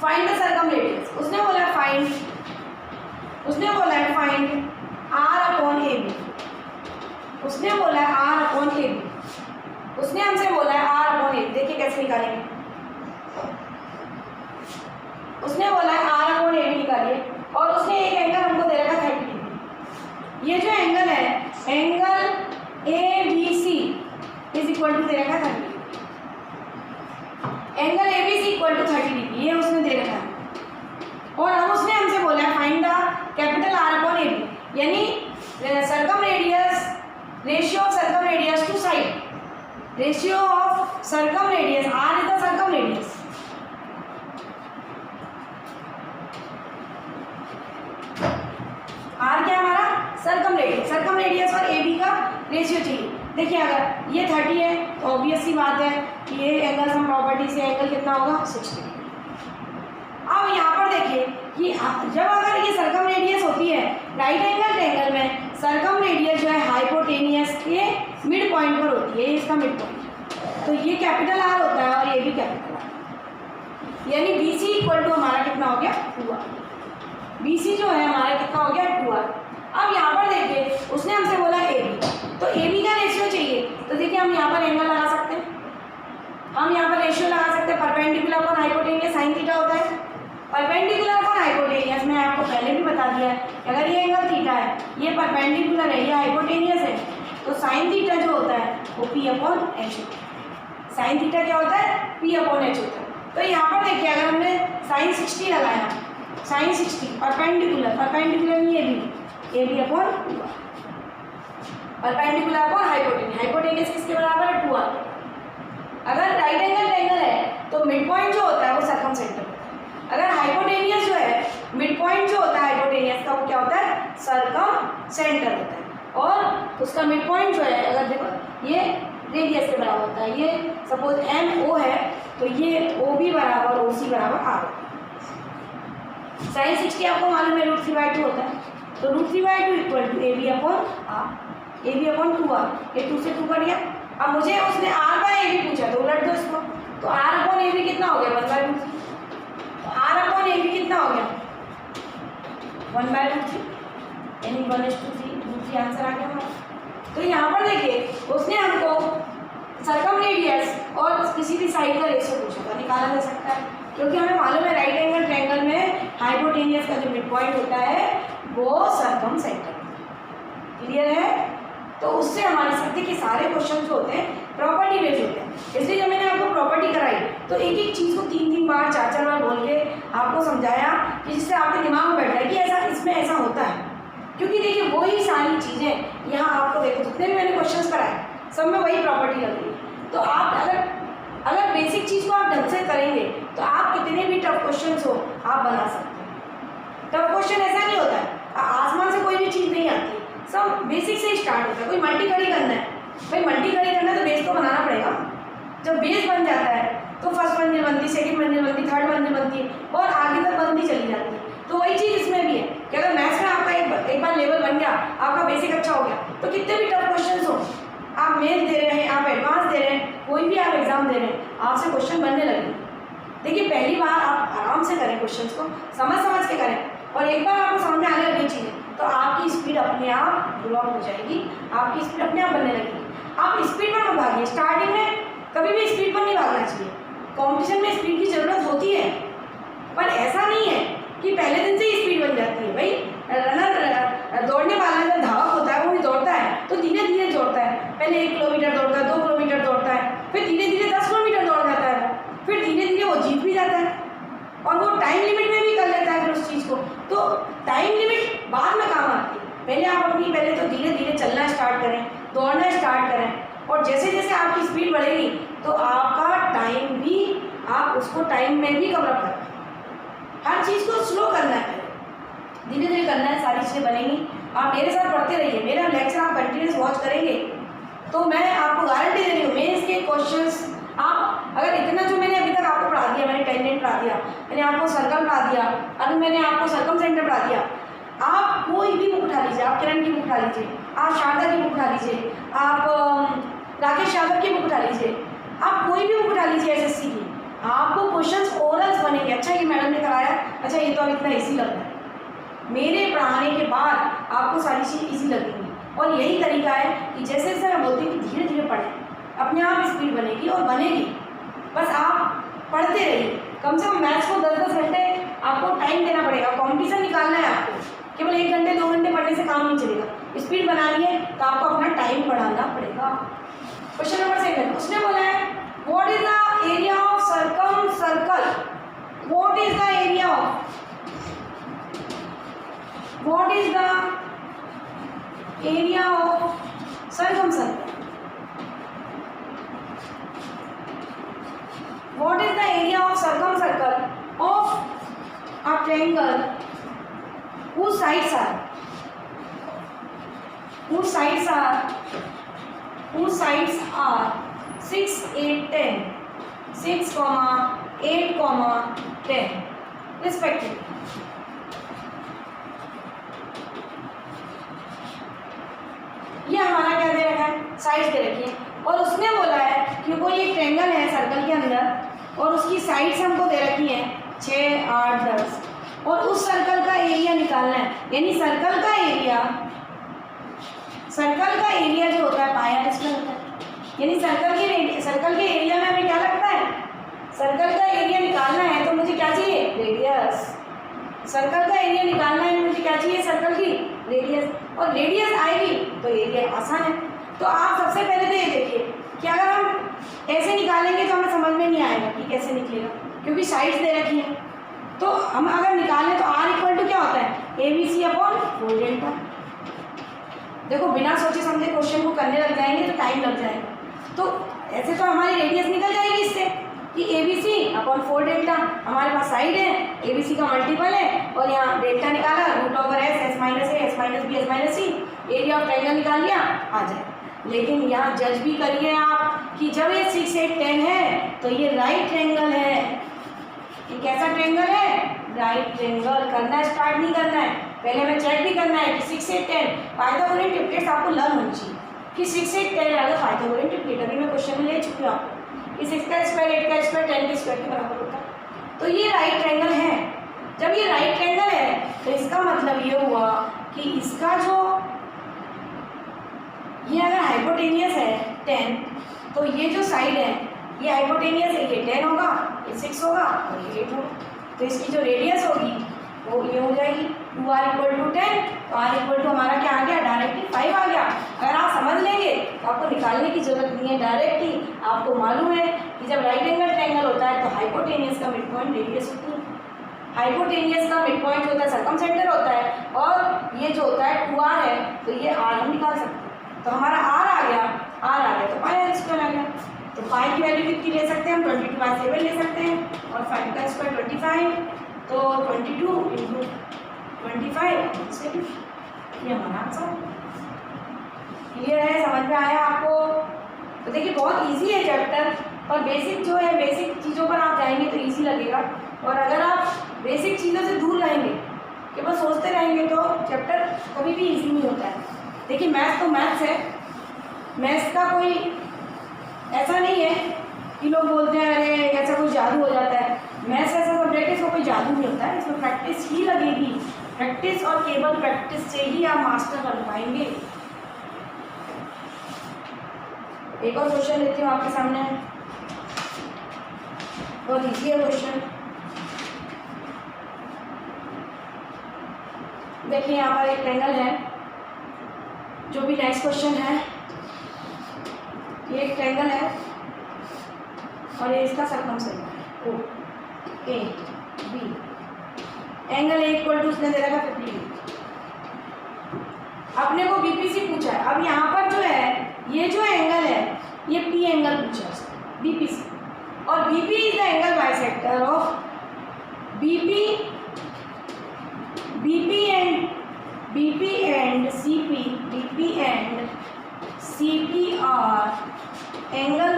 फाइंड द सर्कम रेडियस, उसने बोला find R upon A B, उसने बोला है आर अपॉन ए बी, उसने हमसे बोला है आर अपॉन ए बी। देखिए कैसे निकालेंगे, उसने बोला है आर अपॉन ए बी निकालिए, और उसने एक एंगल हमको दे रखा है 30 डिग्री। ये जो एंगल है, angle A B C is equal to दे रखा है 30 degree, angle A B C equal to 30 degree, ये उसने दे रखा है। और अब उसने हमसे बोला है find the capital R upon A B, यानी circumradius, ratio of circumradius to side, ratio of circumradius, R is the circum radius, R क्या हमारा सर्कम रेडियस और ए बी का रेशियो चाहिए। देखिए अगर ये 30 है तो ऑब्वियस सी बात है कि ये एंगल सम प्रॉपर्टी से एंगल कितना होगा 60। अब यहाँ पर देखिए कि जब अगर ये सर्कम रेडियस होती है राइट एंगल ट्रायंगल में, सर्कम रेडियस जो है हाइपोटेनियस के मिड पॉइंट पर होती है, इसका मिड पॉइंट, तो ये कैपिटल आर होता है और ये भी कैपिटल आर, यानी बी सी इक्वल टू हमारा कितना हो गया 2r, बी सी जो है हमारा कितना हो गया 2r। अब यहाँ पर देखिए उसने हमसे बोला ए बी, तो ए बी का रेशियो चाहिए, तो देखिए हम यहाँ पर एंगल लगा सकते हैं, हम यहाँ पर रेशियो लगा सकते हैं, perpendicular upon hypotenuse sine theta होता है। परपेंडिकुलर अपॉन हाइपोटेनियस में आपको पहले भी बता दिया है, अगर ये एंगल थीटा है, ये परपेंडिकुलर है, ये हाइपोटेनियस है, तो साइन थीटा जो होता है वो पी अपॉन एच होता है। साइन थीटा क्या होता है पी अपॉन एच होता है। तो यहाँ पर देखिए अगर हमने साइन 60 लगाया, साइन 60 परपेंडिकुलर में A B upon 2r, perpendicular upon hypotenuse किसके बराबर है 2r। अगर राइट एंगल ट्रायंगल है तो मिड पॉइंट जो होता है वो सर्कम सेंटर होता है। अगर हाइपोटेनियस जो है, मिड पॉइंट जो होता है हाइपोटेनियस का वो क्या होता है सर्कम सेंटर होता है, और उसका मिड पॉइंट जो है अगर देखो ये रेडियस के बराबर होता है, ये सपोज एम ओ है तो ये ओ बी बराबर ओ सी बराबर आर होता है। साइन 60 आपको मालूम है √3/2 होता है, तो √3/2 equal to A B upon R, A B upon 2r, ये 2 से 2 कट गया। अब मुझे उसने r बाय ए बी पूछा तो उलट दो इसको, तो r अपॉन ए बी कितना हो गया 1/√3, तो r अपॉन ए बी कितना हो गया 1/√3, यानी 1:3, √3 आंसर आ गया हमारा। तो यहाँ पर देखिए उसने हमको सर्कम रेडियस और किसी भी साइड का रेशियो पूछा था, निकाला जा सकता है, क्योंकि हमें मालूम है राइट एंगल ट्रायंगल में हाइपोटेनियस का जो मिड पॉइंट होता है वो सर्कम सेंटर। क्लियर है। तो उससे हमारे सत्य के सारे क्वेश्चन जो होते हैं प्रॉपर्टी बेस्ड होते हैं, इसलिए जब मैंने आपको प्रॉपर्टी कराई तो एक एक चीज़ को 3-3 बार 4-4 बार बोल के आपको समझाया कि जिससे आपके दिमाग में बैठ जाए कि ऐसा इसमें ऐसा होता है। क्योंकि देखिए वही सारी चीज़ें यहाँ आपको देखो जितने भी मैंने क्वेश्चंस कराए सब में वही प्रॉपर्टी लग रही है। तो आप अगर बेसिक चीज़ को आप ढंग से करेंगे तो आप कितने भी टफ क्वेश्चंस हो आप बना सकते हैं। टफ क्वेश्चन ऐसा नहीं होता है आसमान से कोई भी चीज़ नहीं आती, सब बेसिक से ही स्टार्ट होता है। कोई मल्टी खड़ी करना है, भाई मल्टी खड़ी करना है तो बेस तो बनाना पड़ेगा। जब बेस बन जाता है तो फर्स्ट मंजिल बनती, सेकंड मंजिल बनती, थर्ड मंजिल बनती और आगे तक बनती चली जाती है। तो वही चीज़ इसमें भी है कि अगर मैथ्स में आपका एक बार लेवल बन गया, आपका बेसिक अच्छा हो गया, तो कितने भी टफ क्वेश्चन हो, आप मेंस दे रहे हैं, आप एडवांस दे रहे हैं, कोई भी आप एग्जाम दे रहे हैं, आपसे क्वेश्चन बनने लगे। देखिए पहली बार आप आराम से करें, क्वेश्चन को समझ के करें, और एक बार आपको समझ में आने लगी चीज़ें तो आपकी स्पीड अपने आप डेवलप हो जाएगी, आपकी स्पीड अपने आप बनने लगेगी। आप स्पीड पर मत भागिए, स्टार्टिंग में कभी भी स्पीड पर नहीं भागना चाहिए। कॉम्पिटिशन में स्पीड की ज़रूरत होती है, पर ऐसा नहीं है कि पहले दिन से ही स्पीड बन जाती है। भाई रनर दौड़ने वाला जो धावक होता है वो भी दौड़ता है तो धीरे धीरे दौड़ता है, पहले 1 किलोमीटर दौड़ता है, 2 किलोमीटर दौड़ता है, फिर धीरे धीरे 10 किलोमीटर दौड़ जाता है, फिर धीरे धीरे वो जीत भी जाता है और वो टाइम लिमिट में भी कर लेता है फिर उस चीज़ को। तो टाइम लिमिट बाद में काम आती है, पहले तो धीरे धीरे चलना स्टार्ट करें, दौड़ना स्टार्ट करें, और जैसे जैसे आपकी स्पीड बढ़ेगी तो आपका टाइम भी, आप उसको टाइम में भी कवर अप करना है। हर चीज़ को स्लो करना है, धीरे धीरे करना है, सारी चीज़ें बनेंगी। आप मेरे साथ पढ़ते रहिए, मेरा लेक्चर आप कंटिन्यूस वॉच करेंगे तो मैं आपको गारंटी दे रही हूँ मेंस के क्वेश्चंस आप अगर इतना जो मैंने अभी तक आपको पढ़ा दिया, मैंने टेंजेंट पढ़ा दिया, मैंने आपको सर्कल पढ़ा दिया, अभी मैंने आपको सर्कम सेंटर पढ़ा दिया, आप कोई भी बुक उठा लीजिए, आप किरण की बुक उठा लीजिए, आप शारदा की बुक उठा लीजिए, आप राकेश यादव की बुक उठा लीजिए, आप कोई भी बुक उठा लीजिए एसएससी की, आपको क्वेश्चंस ओरल्स बनेंगे। अच्छा ये मैडम ने कराया, अच्छा ये तो अब इतना ईजी लग रहा है, मेरे पढ़ाने के बाद आपको सारी चीज़ ईजी लगेंगी। और यही तरीका है कि जैसे जैसे मैं बोलती हूँ कि धीरे धीरे पढ़ें, अपने आप स्पीड बनेगी और बनेगी, बस आप पढ़ते रहिए। कम से कम मैथ्स को 10-10 घंटे आपको टाइम देना पड़ेगा, कॉम्पिटिशन निकालना है आपको, केवल 1 घंटे 2 घंटे पढ़ने से काम नहीं चलेगा। स्पीड बनानी है तो आपको अपना टाइम बढ़ाना पड़ेगा। क्वेश्चन नंबर 7 उसने बोला है what is the area of circum circle, what is the area of, what is the area of circum circle, what is the area of circumcircle of a triangle whose sides are 6, 8, 10, 6, 8, 10 respectively। ये हमारा क्या दे रखा है, sides दे रखी है, और उसने बोला है कि कोई एक ट्रायंगल है सर्कल के अंदर और उसकी साइड्स हमको दे रखी हैं 6, 8, 10, और उस सर्कल का एरिया निकालना है। यानी सर्कल का एरिया जो होता है पाया किसमें होता है, यानी सर्कल के एरिया में हमें क्या लगता है, सर्कल का एरिया निकालना है तो मुझे क्या चाहिए, रेडियस। सर्कल का एरिया निकालना है मुझे क्या चाहिए, सर्कल की रेडियस, और रेडियस आएगी तो एरिया आसान है। तो आप सबसे पहले तो ये देखिए कि अगर हम ऐसे निकालेंगे तो हमें समझ में नहीं आएगा कि कैसे निकलेगा, क्योंकि साइड्स दे रखी हैं। तो हम अगर निकालें तो R इक्वल टू क्या होता है, ABC अपॉन 4 डेल्टा। देखो बिना सोचे समझे क्वेश्चन को करने लग जाएंगे तो टाइम लग जाएगा। तो ऐसे तो हमारी रेडियस निकल जाएगी इससे कि ABC अपॉन 4 डेल्टा, हमारे पास साइड है, ABC का मल्टीपल है और यहाँ डेल्टा निकाला, √S, S minus A, S minus B, S minus C, area of triangle निकाल लिया, आ जाए। लेकिन यहाँ जज भी करिए आप कि जब ये 6, 8, 10 है तो ये राइट ट्रायंगल है। ये कैसा ट्रायंगल है, राइट ट्रायंगल। करना स्टार्ट नहीं करना है, पहले हमें चेक भी करना है कि 6, 8, 10 पाइथागोरियन ट्रिपलेट्स आपको लर्न होनी चाहिए कि 6, 8, 10 आएगा पाइथागोरियन ट्रिपलेट। अभी मैं क्वेश्चन में ले चुकी हूँ आपको कि 6 का स्क्वायर 8 का स्क्वायर 10 के स्क्वायर के बराबर होता है। तो ये राइट ट्रायंगल है। जब ये राइट ट्रायंगल है तो इसका मतलब ये हुआ कि इसका जो ये अगर हाइपोटेनियस है 10 तो ये जो साइड है ये हाइपोटेनियस है, ये 10 होगा, ये 6 होगा और ये 8 होगा। तो इसकी जो रेडियस होगी वो ये हो जाएगी 2R इक्वल टू 10, तो R इक्वल टू हमारा क्या आ गया, डायरेक्टली 5 आ गया। अगर आप समझ लेंगे तो आपको निकालने की जरूरत नहीं है, डायरेक्टली आपको मालूम है कि जब राइट एंगल ट्रायंगल होता है तो हाइपोटेनियस का मिड पॉइंट रेडियस होती है। हाइपोटेनियस का मिड पॉइंट होता है सर्कम सेंटर होता है, और ये जो होता है 2r है, तो ये r हम निकाल सकते हैं। तो हमारा r आ गया तो पाई r स्क्वायर आ गया। तो पाई की वैल्यू कितनी ले सकते हैं हम, 22/7 ले सकते हैं, और 5 का स्क्वायर 25, तो 22 इंटू 25 ये हमारा आंसर। क्लियर है, समझ में आया आपको? तो देखिए बहुत इजी है चैप्टर, और बेसिक जो है बेसिक चीज़ों पर आप जाएंगे तो इजी लगेगा, और अगर आप बेसिक चीज़ों से दूर रहेंगे कि बस सोचते रहेंगे तो चैप्टर कभी भी इजी नहीं होता है। देखिए मैथ्स तो मैथ्स है, मैथ्स का कोई ऐसा नहीं है कि लोग बोलते हैं अरे ऐसा कोई जादू हो जाता है। मैथ्स ऐसा सब्जेक्ट है, इसमें कोई जादू नहीं होता है, इसमें प्रैक्टिस ही लगेगी। प्रैक्टिस और केवल प्रैक्टिस से ही आप मास्टर बन पाएंगे। एक और क्वेश्चन लेती हूँ आपके सामने, बहुत ईजी है क्वेश्चन। देखिए यहाँ पर एक ट्रायंगल है, जो भी नेक्स्ट क्वेश्चन है, ये एक ट्रायंगल है और ये इसका सर्कमसेंटर है O A B. Angle A equal to उसने दे रखा 50 डिग्री। अपने को बीपीसी पूछा है। अब यहाँ पर जो है ये जो एंगल है ये पी एंगल पूछा है बीपीसी, और BP is the angle bisector of BP and CP R angle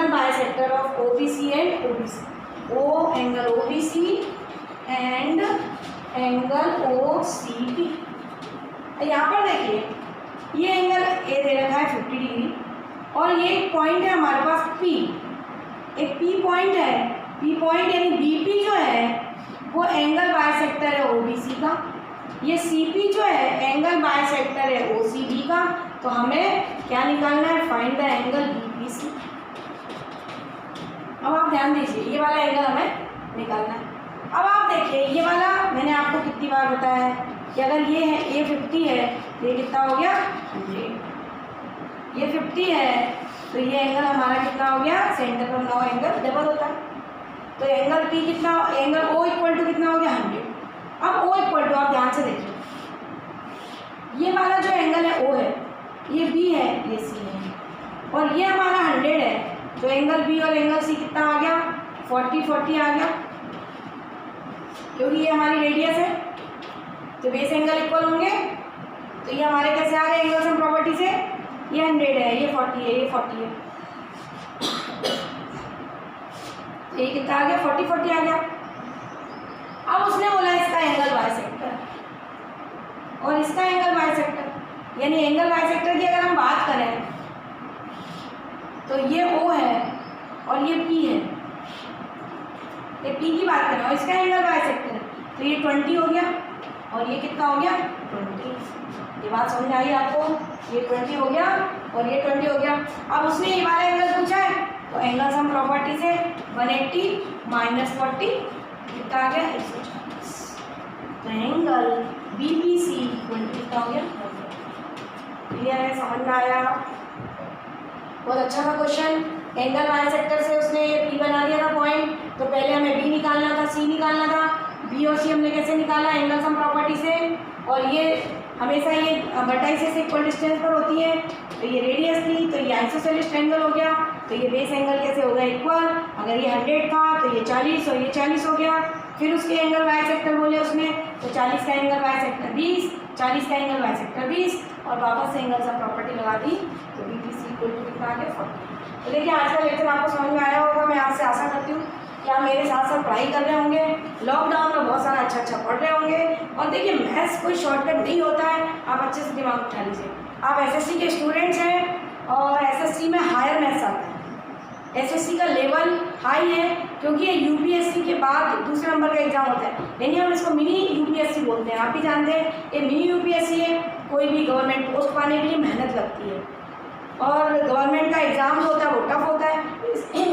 bisector of OBC and OBC. O angle OBC and angle OCB। यहाँ पर देखिए ये एंगल A दे रखा है 50 डिग्री, और ये एक पॉइंट है हमारे पास P, एक P पॉइंट है। P पॉइंट यानी BP जो है वो एंगल बाइसेक्टर है OBC का, ये CP जो है एंगल बाइसेक्टर है OCB का। तो हमें क्या निकालना है, फाइंड द एंगल BPC। अब आप ध्यान दीजिए, ये वाला एंगल हमें निकालना है। अब आप देखिए ये वाला मैंने आपको कितनी बार बताया है कि अगर ये है ये 50 है तो ये कितना हो गया 100। ये 50 है तो ये एंगल हमारा कितना हो गया, सेंटर पर नौ एंगल डबल होता है। तो एंगल P कितना, एंगल O इक्वल टू कितना हो गया 100। अब O इक्वल टू आप ध्यान से देखिए, ये वाला जो एंगल है O है, ये B है, ये C है, और ये हमारा 100 है। तो एंगल B और एंगल C कितना आ गया, 40 आ गया, क्योंकि ये हमारी रेडियस है। तो बेस एंगल इक्वल होंगे, तो ये हमारे कैसे आ गए एंगल सम प्रॉपर्टी से, ये 100 है, ये 40 है, ये 40 है, तो ये कितना आ गया 40 आ गया। अब उसने बोला इसका एंगल बाइसेक्टर और इसका एंगल बाइसेक्टर, यानी एंगल बाइसेक्टर की अगर हम बात करें तो ये O है और ये P है, ये P की बात करें और इसका एंगल बाइसेक्टर है, तो ये 20 हो गया और ये कितना हो गया 20। ये बात समझ आई आपको, ये 20 हो गया और ये 20 हो गया। अब उसने ये वाला एंगल पूछा है, तो एंगल सम प्रॉपर्टी से 180 माइनस 40 कितना आ गया 140। तो एंगल BPC कितना हो गया। क्लियर है, समझ में आया? बहुत अच्छा था क्वेश्चन। एंगल बाइसेक्टर से उसने ये P बना दिया था पॉइंट, तो पहले हमें B निकालना था, C निकालना था। B और C हमने कैसे निकाला, एंगल सम प्रॉपर्टी से, और ये हमेशा ये वर्टाइसेस इक्वल डिस्टेंस पर होती है, तो ये रेडियस थी, तो ये आइसोसेलेस ट्रायंगल हो गया। तो ये बेस एंगल कैसे हो गया इक्वल, अगर ये 100 था तो ये 40 और ये 40 हो गया। फिर उसके एंगल बाइसेक्टर बोले उसने, तो 40 का एंगल बाइसेक्टर 20, 40 का एंगल बाइसेक्टर 20, और वापस से एंगल सम प्रॉपर्टी लगा दी, तो BPC इक्वल टू कितना आ गया 40। तो देखिए आज का लेक्चर आपको समझ में आया होगा, मैं आपसे आशा करती हूँ कि आप मेरे साथ साथ पढ़ाई कर रहे होंगे, लॉकडाउन में बहुत सारा अच्छा पढ़ रहे होंगे। और देखिए मैथ्स कोई शॉर्टकट नहीं होता है, आप अच्छे से दिमाग उठा लीजिए। आप SSC के स्टूडेंट्स हैं और SSC में हायर मैथ्स आता है, SSC का लेवल हाई है, क्योंकि ये UPSC के बाद दूसरे नंबर का एग्जाम होता है, यानी हम इसको मिनी UPSC बोलते हैं। आप भी जानते हैं ये मिनी UPSC है। कोई भी गवर्नमेंट पोस्ट पाने के लिए मेहनत लगती है और गवर्नमेंट का एग्ज़ाम जो होता है वो टफ होता है,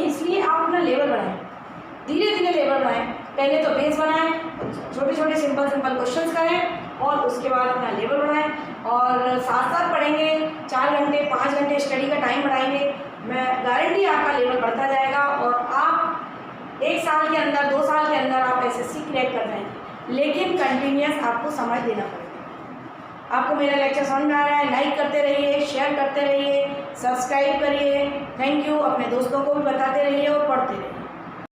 इसलिए आप अपना लेवल बढ़ाएं, धीरे धीरे लेवल बढ़ाएं। पहले तो बेस बनाएं, छोटे छोटे सिंपल क्वेश्चंस करें और उसके बाद अपना लेवल बढ़ाएं। और साथ साथ पढ़ेंगे, 4 घंटे 5 घंटे स्टडी का टाइम बढ़ाएंगे। मैं गारंटी आपका लेवल बढ़ता जाएगा और आप 1 साल के अंदर 2 साल के अंदर आप एसएससी क्रैक कर जाएंगे। लेकिन कंटिन्यूस आपको समय देना पड़ेगा। आपको मेरा लेक्चर समझ में आ रहा है, लाइक करते रहिए, शेयर करते रहिए, सब्सक्राइब करिए। Thank you. अपने दोस्तों को भी बताते रहिए और पढ़ते रहिए।